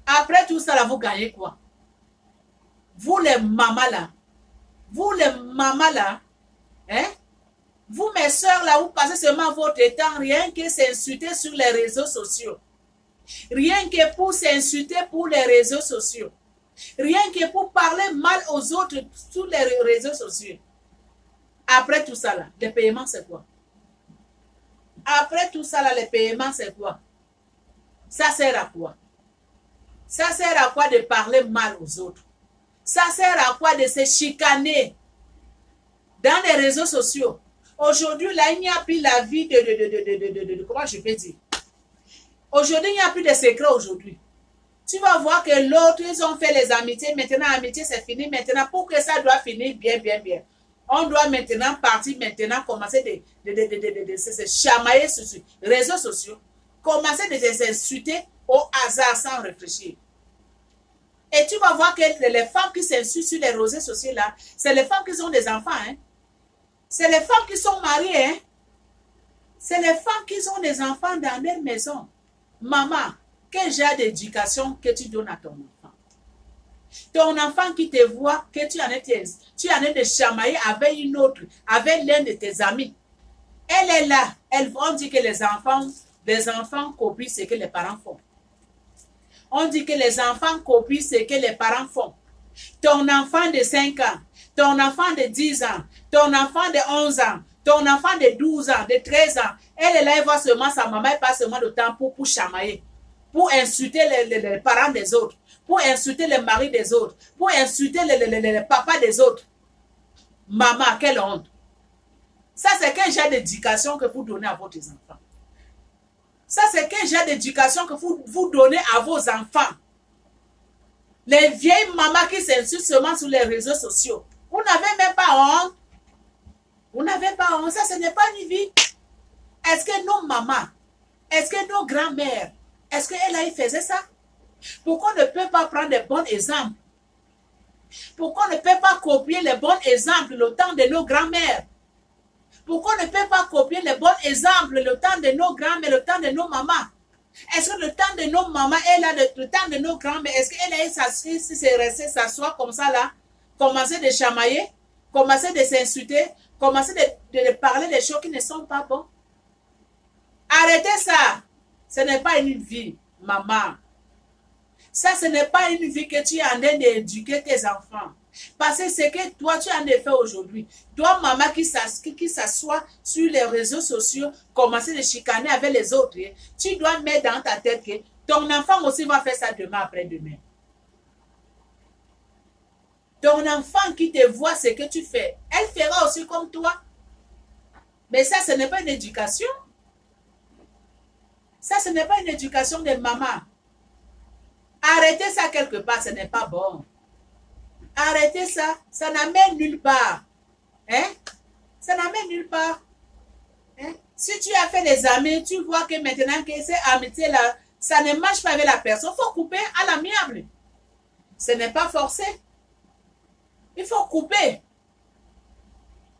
Après tout ça, là, vous gagnez quoi? Vous les mamans là, hein? Vous mes soeurs là, vous passez seulement votre temps rien que s'insulter sur les réseaux sociaux. Rien que pour s'insulter pour les réseaux sociaux. Rien que pour parler mal aux autres sur les réseaux sociaux. Après tout ça là, les paiements c'est quoi? Après tout ça là, les paiements c'est quoi? Ça sert à quoi? Ça sert à quoi de parler mal aux autres? Ça sert à quoi de se chicaner dans les réseaux sociaux? Aujourd'hui là, il n'y a plus la vie de comment je peux dire? Aujourd'hui, il n'y a plus de secret aujourd'hui. Tu vas voir que l'autre, ils ont fait les amitiés. Maintenant, l'amitié, c'est fini. Maintenant, pour que ça doit finir bien. On doit maintenant partir, commencer de se chamailler sur les réseaux sociaux. Commencer de s'insulter au hasard sans réfléchir. Et tu vas voir que les femmes qui s'insultent sur les réseaux sociaux, là, c'est les femmes qui ont des enfants. Hein? C'est les femmes qui sont mariées. Hein? C'est les femmes qui ont des enfants dans leur maison. Maman, quel genre d'éducation que tu donnes à ton enfant? Ton enfant qui te voit, que tu en es de chamailler avec une autre, avec l'un de tes amis. Elle est là. On dit que les enfants copient ce que les parents font. On dit que les enfants copient ce que les parents font. Ton enfant de 5 ans, ton enfant de 10 ans, ton enfant de 11 ans, ton enfant de 12 ans, de 13 ans, elle est là, elle voit seulement sa maman, elle passe seulement de temps pour chamailler, pour insulter les parents des autres, pour insulter les maris des autres, pour insulter les papas des autres. Maman, quelle honte. Ça, c'est quel genre d'éducation que vous donnez à vos enfants? Ça, c'est quel genre d'éducation que vous donnez à vos enfants? Les vieilles mamans qui s'insultent seulement sur les réseaux sociaux. Vous n'avez même pas honte. Vous n'avez pas honte. Ça, ce n'est pas une vie. Est-ce que nos mamans, est-ce que nos grands-mères, est-ce qu'elles faisaient ça? Pourquoi on ne peut pas prendre de bons exemples? Pourquoi on ne peut pas copier les bons exemples le temps de nos grands-mères? Pourquoi on ne peut pas copier les bons exemples le temps de nos grands-mères, le temps de nos mamans? Est-ce que le temps de nos mamans est là, le temps de nos grands-mères, est-ce qu'elle est restée s'asseoir comme ça là, commencer de chamailler, commencer de s'insulter, commencer de parler des choses qui ne sont pas bonnes? Arrêtez ça. Ce n'est pas une vie, maman. Ça, ce n'est pas une vie que tu es en train d'éduquer tes enfants. Parce que c'est que toi, tu en as fait aujourd'hui. Toi, maman qui s'assoit sur les réseaux sociaux, commencer de chicaner avec les autres, tu dois mettre dans ta tête que ton enfant aussi va faire ça demain après-demain. Ton enfant qui te voit ce que tu fais, elle fera aussi comme toi. Mais ça, ce n'est pas une éducation. Ça, ce n'est pas une éducation de maman. Arrêtez ça quelque part, ce n'est pas bon. Arrêtez ça, ça n'amène nulle part. Hein? Ça n'amène nulle part. Hein? Si tu as fait des amis, tu vois que maintenant que ces amitiés-là, ça ne marche pas avec la personne, il faut couper à l'amiable. Ce n'est pas forcé. Il faut couper.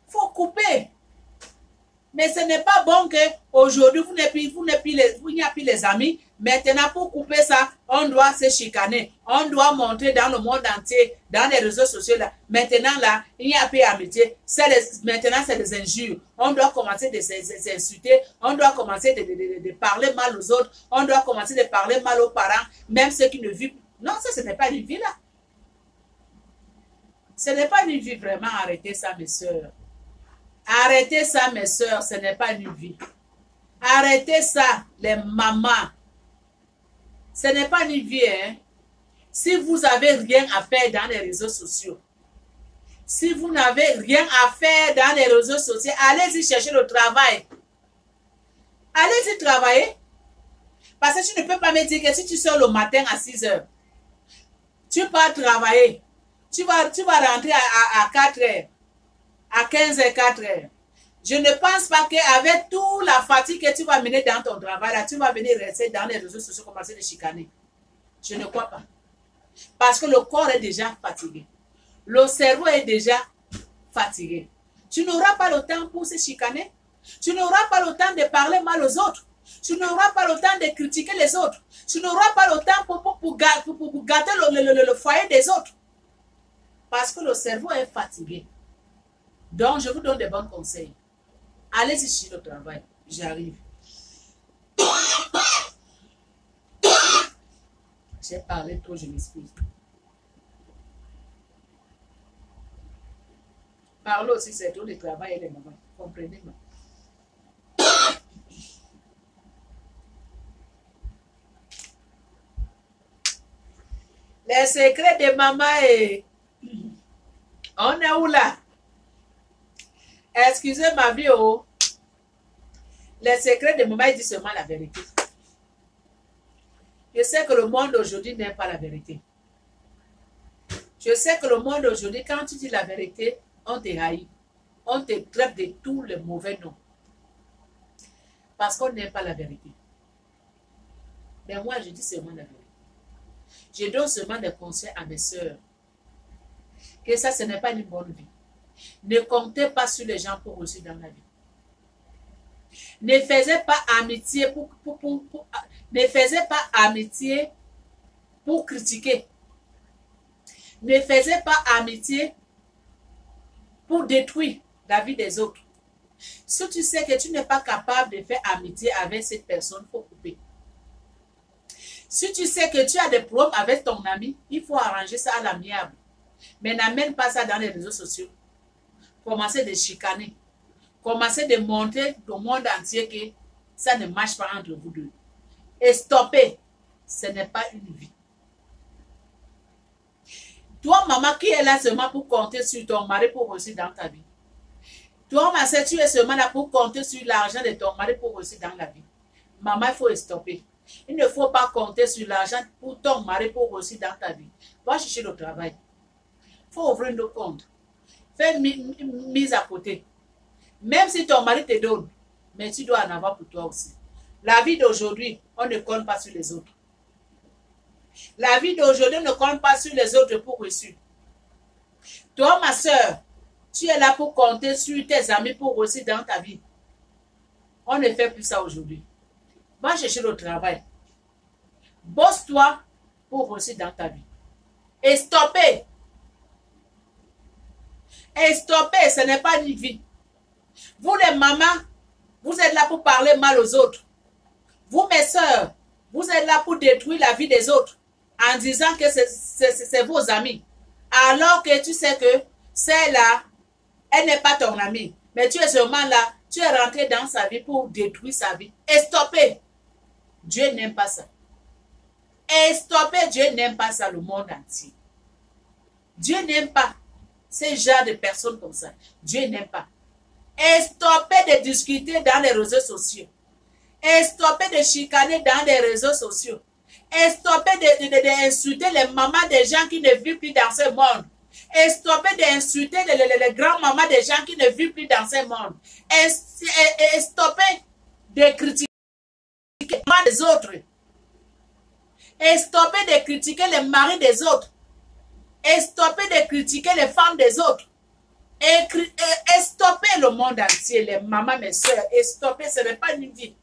Il faut couper. Mais ce n'est pas bon qu'aujourd'hui, vous n'y a plus les amis. Maintenant, pour couper ça, on doit se chicaner. On doit montrer dans le monde entier, dans les réseaux sociaux. Là. Maintenant, là, il n'y a plus d'amitié. Maintenant, c'est des injures. On doit commencer de s'insulter. On doit commencer de parler mal aux autres. On doit commencer de parler mal aux parents, même ceux qui ne vivent. Non, ça, ce n'est pas une vie, là. Ce n'est pas une vie, vraiment. Arrêtez ça, mes soeurs. Arrêtez ça, mes soeurs, ce n'est pas une vie. Arrêtez ça, les mamans. Ce n'est pas une vie, hein. Si vous n'avez rien à faire dans les réseaux sociaux, si vous n'avez rien à faire dans les réseaux sociaux, allez-y chercher le travail. Allez-y travailler. Parce que tu ne peux pas me dire que si tu sors le matin à 6 heures, tu pars travailler, tu vas rentrer à 4 heures. À 15h, 4h. Je ne pense pas qu'avec toute la fatigue que tu vas mener dans ton travail, là, tu vas venir rester dans les réseaux sociaux, commencer à chicaner. Je ne crois pas. Parce que le corps est déjà fatigué. Le cerveau est déjà fatigué. Tu n'auras pas le temps pour se chicaner. Tu n'auras pas le temps de parler mal aux autres. Tu n'auras pas le temps de critiquer les autres. Tu n'auras pas le temps pour gâter le foyer des autres. Parce que le cerveau est fatigué. Donc, je vous donne des bons conseils. Allez-y chez le travail. J'arrive. J'ai parlé trop, je m'excuse. Parlez aussi, c'est tout le travail et les mamans. Comprenez-moi. Les secrets de maman et... On est où là? Excusez ma vie, oh. Les secrets de maman, il dit seulement la vérité. Je sais que le monde aujourd'hui n'aime pas la vérité. Je sais que le monde aujourd'hui, quand tu dis la vérité, on te haït. On te traite de tous les mauvais noms. Parce qu'on n'aime pas la vérité. Mais moi, je dis seulement la vérité. Je donne seulement des conseils à mes soeurs. Que ça, ce n'est pas une bonne vie. Ne comptez pas sur les gens pour réussir dans la vie. Ne faisez pas amitié ne faisez pas amitié pour critiquer. Ne faisez pas amitié pour détruire la vie des autres. Si tu sais que tu n'es pas capable de faire amitié avec cette personne, il faut couper. Si tu sais que tu as des problèmes avec ton ami, il faut arranger ça à l'amiable. Mais n'amène pas ça dans les réseaux sociaux. Commencez de chicaner. Commencez de montrer au monde entier que ça ne marche pas entre vous deux. Et stoppez. Ce n'est pas une vie. Toi, maman, qui est là seulement pour compter sur ton mari pour réussir dans ta vie. Toi, ma soeur, tu es seulement là pour compter sur l'argent de ton mari pour réussir dans la vie. Maman, il faut stopper. Il ne faut pas compter sur l'argent pour ton mari pour réussir dans ta vie. Va chercher le travail. Il faut ouvrir nos comptes. Fais mise à côté. Même si ton mari te donne, mais tu dois en avoir pour toi aussi. La vie d'aujourd'hui, on ne compte pas sur les autres. La vie d'aujourd'hui, on ne compte pas sur les autres pour réussir. Toi, ma soeur, tu es là pour compter sur tes amis pour réussir dans ta vie. On ne fait plus ça aujourd'hui. Va chercher le travail. Bosse-toi pour réussir dans ta vie. Et stoppez. Et stoppez, ce n'est pas une vie. Vous les mamans, vous êtes là pour parler mal aux autres. Vous mes soeurs, vous êtes là pour détruire la vie des autres en disant que c'est vos amis. Alors que tu sais que celle-là, elle n'est pas ton amie. Mais tu es seulement là, tu es rentré dans sa vie pour détruire sa vie. Et stoppez. Dieu n'aime pas ça. Et stoppez, Dieu n'aime pas ça, le monde entier. Dieu n'aime pas ces genre de personnes comme ça. Dieu n'aime pas. Et stoppez de discuter dans les réseaux sociaux. Et stoppez de chicaner dans les réseaux sociaux. Et stoppez d'insulter les mamans des gens qui ne vivent plus dans ce monde. Et stopper d'insulter les grands-mamans des gens qui ne vivent plus dans ce monde. Et stopper de critiquer les autres. Et stopper de critiquer les maris des autres. Et stopper de critiquer les femmes des autres. Et stopper le monde entier, les mamans, mes soeurs. Et stopper, ce n'est pas une vie.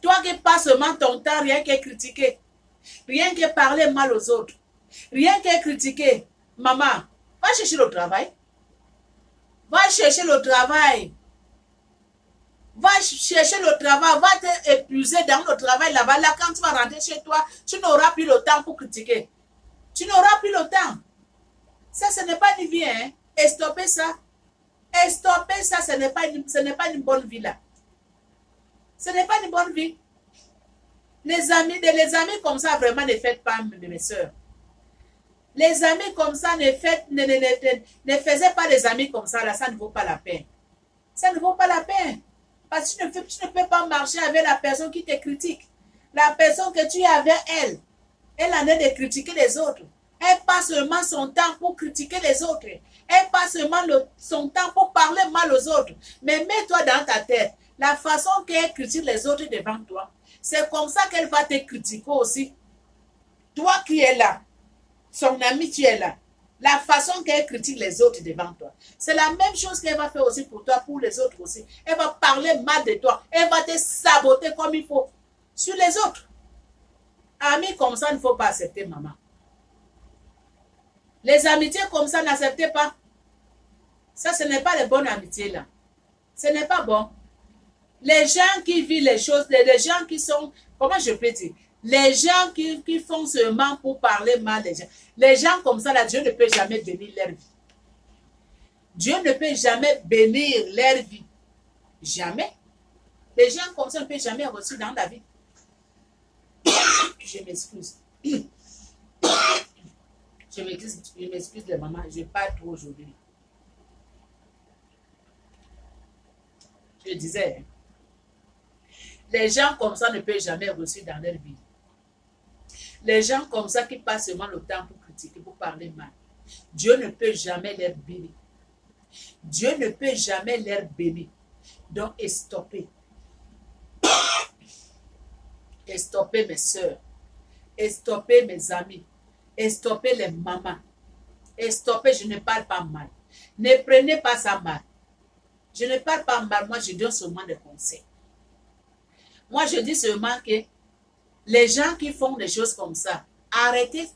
Toi qui passes seulement ton temps, rien que critiquer. Rien que parler mal aux autres. Rien que critiquer. Maman, va chercher le travail. Va chercher le travail. Va chercher le travail. Va t'épuiser dans le travail là-bas. Là, quand tu vas rentrer chez toi, tu n'auras plus le temps pour critiquer. Tu n'auras plus le temps. Ça, ce n'est pas une vie, hein. Et stopper ça. Et stopper ça, ce n'est pas une bonne vie là. Ce n'est pas une bonne vie. Les amis comme ça, vraiment, ne faites pas, mes soeurs. Les amis comme ça, ne faisait pas des amis comme ça, là, ça ne vaut pas la peine. Ça ne vaut pas la peine. Parce que tu ne peux pas marcher avec la personne qui te critique. La personne que tu es avec elle, elle en est de critiquer les autres. Elle passe seulement son temps pour critiquer les autres. Elle passe seulement son temps pour parler mal aux autres. Mais mets-toi dans ta tête, la façon qu'elle critique les autres devant toi, c'est comme ça qu'elle va te critiquer aussi. Toi qui es là, son ami tu es là, la façon qu'elle critique les autres devant toi, c'est la même chose qu'elle va faire aussi pour toi, pour les autres aussi. Elle va parler mal de toi, elle va te saboter comme il faut sur les autres. Amis comme ça, il ne faut pas accepter, maman. Les amitiés comme ça, n'acceptez pas. Ça, ce n'est pas les bonnes amitiés là. Ce n'est pas bon. Les gens qui vivent les choses, les gens qui sont, comment je peux dire, les gens qui font seulement pour parler mal des gens. Les gens comme ça, là, Dieu ne peut jamais bénir leur vie. Dieu ne peut jamais bénir leur vie. Jamais. Les gens comme ça ne peuvent jamais reçu dans la vie. Je m'excuse. Je m'excuse de maman, je parle trop aujourd'hui. Je disais, les gens comme ça ne peuvent jamais reçu dans leur vie. Les gens comme ça qui passent seulement le temps pour critiquer, pour parler mal. Dieu ne peut jamais leur bénir. Dieu ne peut jamais leur bénir. Donc, stoppez. Stoppez mes soeurs. Stoppez mes amis. Stoppez les mamans. Stoppez, je ne parle pas mal. Ne prenez pas ça mal. Je ne parle pas mal, moi je donne seulement des conseils. Moi je dis seulement que les gens qui font des choses comme ça, arrêtez.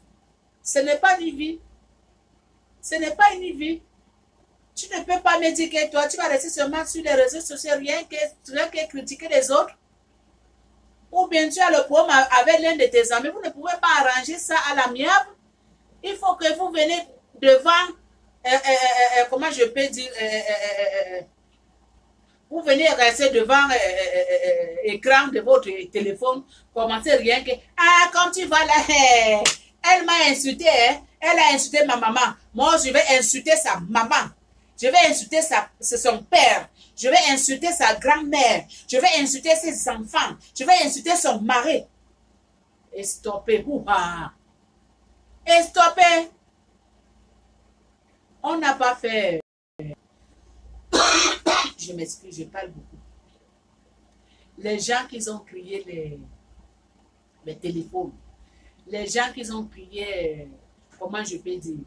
Ce n'est pas une vie. Ce n'est pas une vie. Tu ne peux pas me dire que toi, tu vas rester seulement sur les réseaux sociaux, rien que critiquer les autres. Ou bien tu as le problème avec l'un de tes amis, vous ne pouvez pas arranger ça à l'amiable. Il faut que vous venez devant, comment je peux dire, vous venez rester devant l'écran de votre téléphone, commencez rien que, ah, quand tu vas là, elle m'a insulté, hein, elle a insulté ma maman. Moi, je vais insulter sa maman. Je vais insulter son père. Je vais insulter sa grand-mère. Je vais insulter ses enfants. Je vais insulter son mari. Et stoppez. Et stoppez. On n'a pas fait. Je m'excuse, je parle beaucoup. Les gens qui ont créé les téléphones. Les gens qui ont créé, comment je peux dire,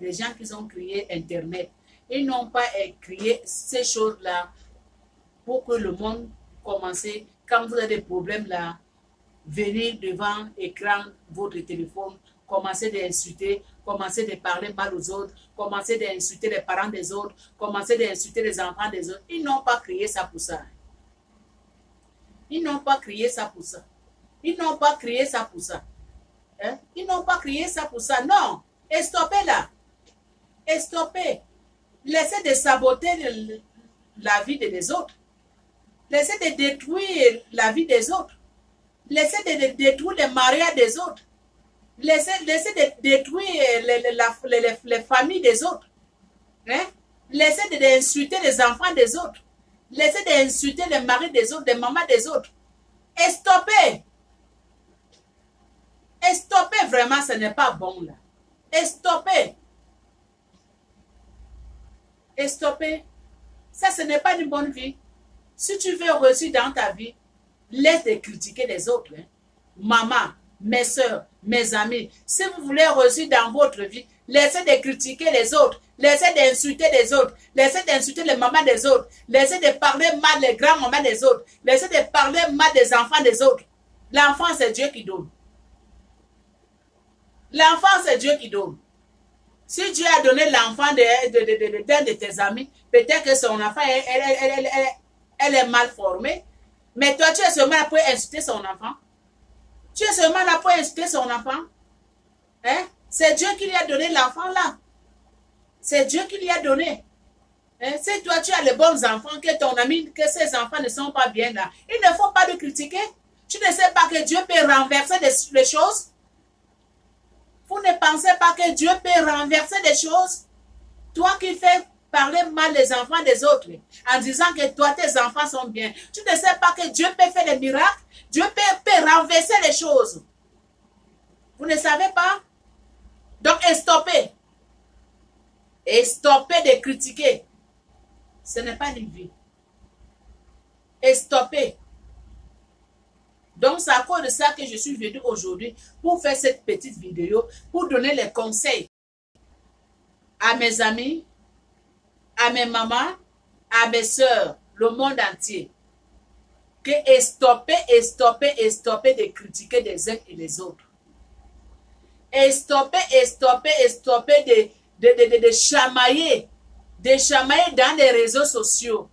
les gens qui ont créé Internet. Ils n'ont pas créé ces choses-là pour que le monde commence, quand vous avez des problèmes là, venir devant l'écran, votre téléphone, commencer d'insulter, commencer de parler mal aux autres, commencer d'insulter les parents des autres, commencer d'insulter les enfants des autres. Ils n'ont pas créé ça pour ça. Ils n'ont pas créé ça pour ça. Ils n'ont pas créé ça pour ça. Hein? Ils n'ont pas créé ça pour ça. Non. Et stoppez là. Et stoppez. Laissez de saboter la vie des autres. Laissez de détruire la vie des autres. Laissez de détruire le mariage des autres. Laissez de détruire les familles des autres. Hein? Laissez d'insulter les enfants des autres. Laissez d'insulter les maris des autres, les mamans des autres. Et stoppez. Et stoppez vraiment, ce n'est pas bon là. Et stoppez. Et stoppez. Ça, ce n'est pas une bonne vie. Si tu veux réussir dans ta vie, laisse de critiquer les autres. Hein. Maman, mes soeurs, mes amis, si vous voulez réussir dans votre vie, laissez de critiquer les autres, laissez d'insulter les autres, laissez d'insulter les mamans des autres, laissez de parler mal des grands-mamans des autres, laissez de parler mal des enfants des autres. L'enfant, c'est Dieu qui donne. L'enfant, c'est Dieu qui donne. Si Dieu a donné l'enfant d'un de tes amis, peut-être que son enfant, elle est mal formée, mais toi, tu es seulement là pour insulter son enfant. Tu es seulement là pour insulter son enfant. Hein? C'est Dieu qui lui a donné l'enfant là. C'est Dieu qui lui a donné. Hein? Si toi, tu as les bons enfants, que ton ami, que ses enfants ne sont pas bien là, il ne faut pas le critiquer. Tu ne sais pas que Dieu peut renverser les choses. Vous ne pensez pas que Dieu peut renverser les choses? Toi qui fais parler mal les enfants des autres, en disant que toi, tes enfants sont bien. Tu ne sais pas que Dieu peut faire des miracles? Dieu peut renverser les choses. Vous ne savez pas? Donc, stoppez. Et stoppez de critiquer. Ce n'est pas une vie. Et stoppez. Donc, c'est à cause de ça que je suis venue aujourd'hui pour faire cette petite vidéo, pour donner les conseils à mes amis, à mes mamans, à mes soeurs, le monde entier. Que stopper de critiquer les uns et les autres. Et stopper de chamailler dans les réseaux sociaux.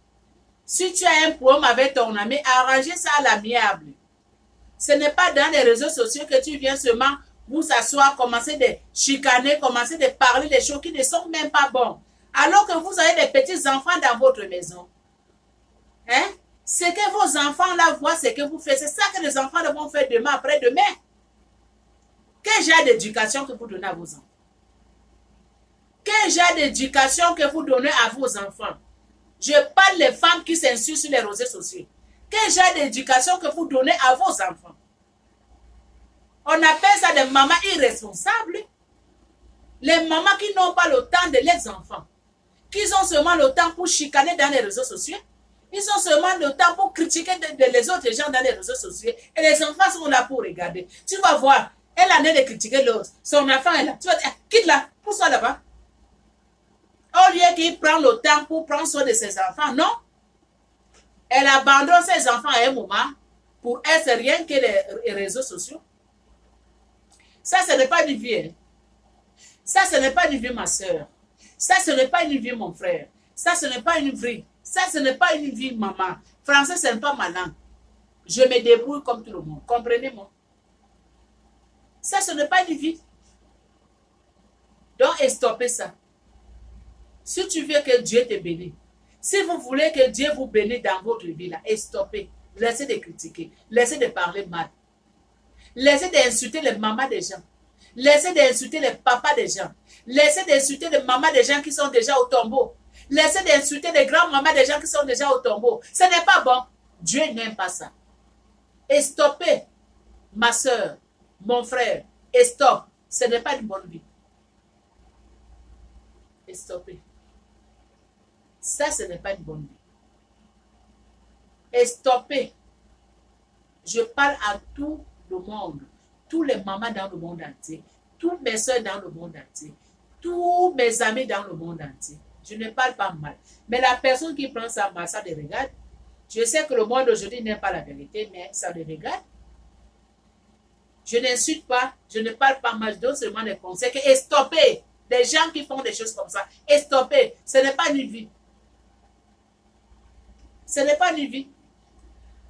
Si tu as un problème avec ton ami, arrangez ça à l'amiable. Ce n'est pas dans les réseaux sociaux que tu viens seulement vous asseoir, commencer de chicaner, commencer de parler des choses qui ne sont même pas bonnes. Alors que vous avez des petits enfants dans votre maison. Hein? Ce que vos enfants là voient, c'est que vous faites. C'est ça que les enfants vont faire demain, après-demain. Quel genre d'éducation que vous donnez à vos enfants? Quel genre d'éducation que vous donnez à vos enfants? Je parle des femmes qui s'insultent sur les réseaux sociaux. Quel genre d'éducation que vous donnez à vos enfants? On appelle ça des mamans irresponsables. Les mamans qui n'ont pas le temps de leurs enfants. Qui ont seulement le temps pour chicaner dans les réseaux sociaux. Ils ont seulement le temps pour critiquer les autres gens dans les réseaux sociaux. Et les enfants sont là pour regarder. Tu vas voir, elle en est de critiquer l'autre. Son enfant est là. Tu vas dire, quitte là, pousse-toi là-bas. Au lieu qu'il prend le temps pour prendre soin de ses enfants, non. Elle abandonne ses enfants à un moment. Pour elle, c'est rien que les réseaux sociaux. Ça, ce n'est pas une vie. Hein. Ça, ce n'est pas une vie, ma soeur. Ça, ce n'est pas une vie, mon frère. Ça, ce n'est pas une vie. Ça, ce n'est pas une vie, maman. Français, ce n'est pas ma langue. Je me débrouille comme tout le monde. Comprenez-moi? Ça, ce n'est pas une vie. Donc, stoppez ça. Si tu veux que Dieu te bénisse, si vous voulez que Dieu vous bénisse dans votre vie, là, stoppez. Laissez de critiquer. Laissez de parler mal. Laissez d'insulter les mamans des gens. Laissez d'insulter les papas des gens. Laissez d'insulter les mamans des gens qui sont déjà au tombeau. Laissez d'insulter les grands-mamans des gens qui sont déjà au tombeau. Ce n'est pas bon. Dieu n'aime pas ça. Et stoppez, ma soeur, mon frère. Et stop. Ce n'est pas une bonne vie. Et stoppez. Ça, ce n'est pas une bonne vie. Et stoppez. Je parle à tout le monde. Tous les mamans dans le monde entier. Toutes mes soeurs dans le monde entier. Tous mes amis dans le monde entier. Je ne parle pas mal. Mais la personne qui prend ça mal, ça les regarde. Je sais que le monde aujourd'hui n'aime pas la vérité, mais ça les regarde. Je n'insulte pas, je ne parle pas mal, je donne seulement des conseils. Et stoppez les gens qui font des choses comme ça. Et stoppez. Ce n'est pas une vie. Ce n'est pas une vie.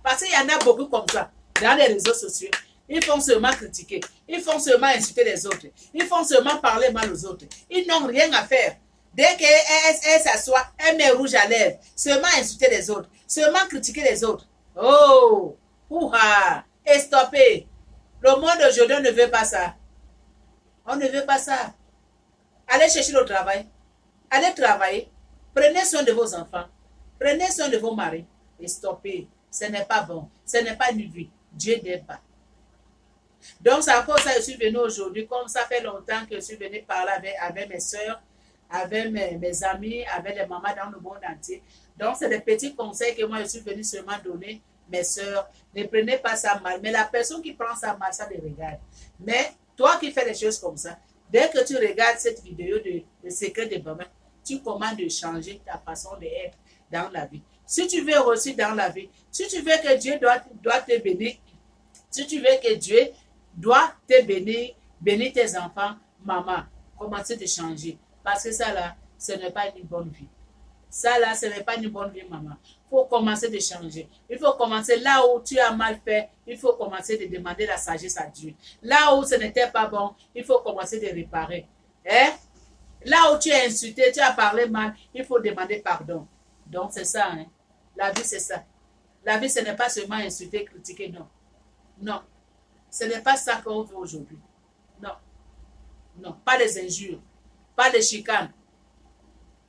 Parce qu'il y en a beaucoup comme ça dans les réseaux sociaux. Ils font seulement critiquer. Ils font seulement insulter les autres. Ils font seulement parler mal aux autres. Ils n'ont rien à faire. Dès qu'elle s'assoit, elle met rouge à lèvres. Seulement insulter les autres. Seulement critiquer les autres. Oh! Ouha! Et stopper. Le monde aujourd'hui ne veut pas ça. On ne veut pas ça. Allez chercher le travail. Allez travailler. Prenez soin de vos enfants. Prenez soin de vos maris. Et stoppez. Ce n'est pas bon. Ce n'est pas une vie. Dieu n'aime pas. Donc, c'est à cause de ça que je suis venue aujourd'hui. Comme ça fait longtemps que je suis venue parler avec mes soeurs, avec mes amis, avec les mamans dans le monde entier. Donc, c'est des petits conseils que moi, je suis venue seulement donner, mes soeurs. Ne prenez pas ça mal. Mais la personne qui prend ça mal, ça les regarde. Mais toi qui fais des choses comme ça, dès que tu regardes cette vidéo de secret de maman, tu commences de changer ta façon d'être dans la vie. Si tu veux aussi dans la vie, si tu veux que Dieu doit te bénir, si tu veux que Dieu doit te bénir, bénir tes enfants, maman, commencez de changer. Parce que ça là, ce n'est pas une bonne vie. Ça là, ce n'est pas une bonne vie, maman. Il faut commencer de changer. Il faut commencer là où tu as mal fait. Il faut commencer de demander la sagesse à Dieu. Là où ce n'était pas bon, il faut commencer de réparer. Hein? Là où tu as insulté, tu as parlé mal, il faut demander pardon. Donc c'est ça. Hein? La vie, c'est ça. La vie, ce n'est pas seulement insulter, critiquer, non. Non. Ce n'est pas ça qu'on veut aujourd'hui. Non. Non. Pas les injures. Pas les chicanes.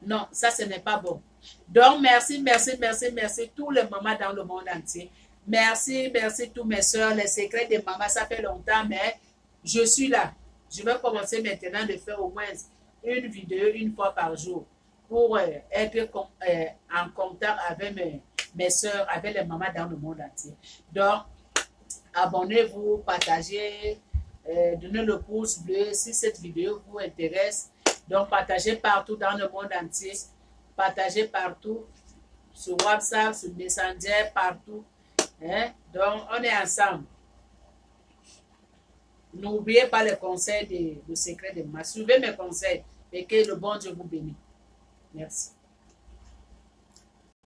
Non, ça, ce n'est pas bon. Donc, merci, merci, merci, merci tous les mamans dans le monde entier. Merci, merci tous mes soeurs. Les secrets des mamans, ça fait longtemps, mais je suis là. Je vais commencer maintenant de faire au moins une vidéo une fois par jour pour être en contact avec mes soeurs, avec les mamans dans le monde entier. Donc, abonnez-vous, partagez, donnez le pouce bleu si cette vidéo vous intéresse. Donc, partagez partout dans le monde entier. Partagez partout, sur WhatsApp, sur Messenger, partout. Hein? Donc, on est ensemble. N'oubliez pas les conseils de secret de maman. Suivez mes conseils et que le bon Dieu vous bénisse. Merci.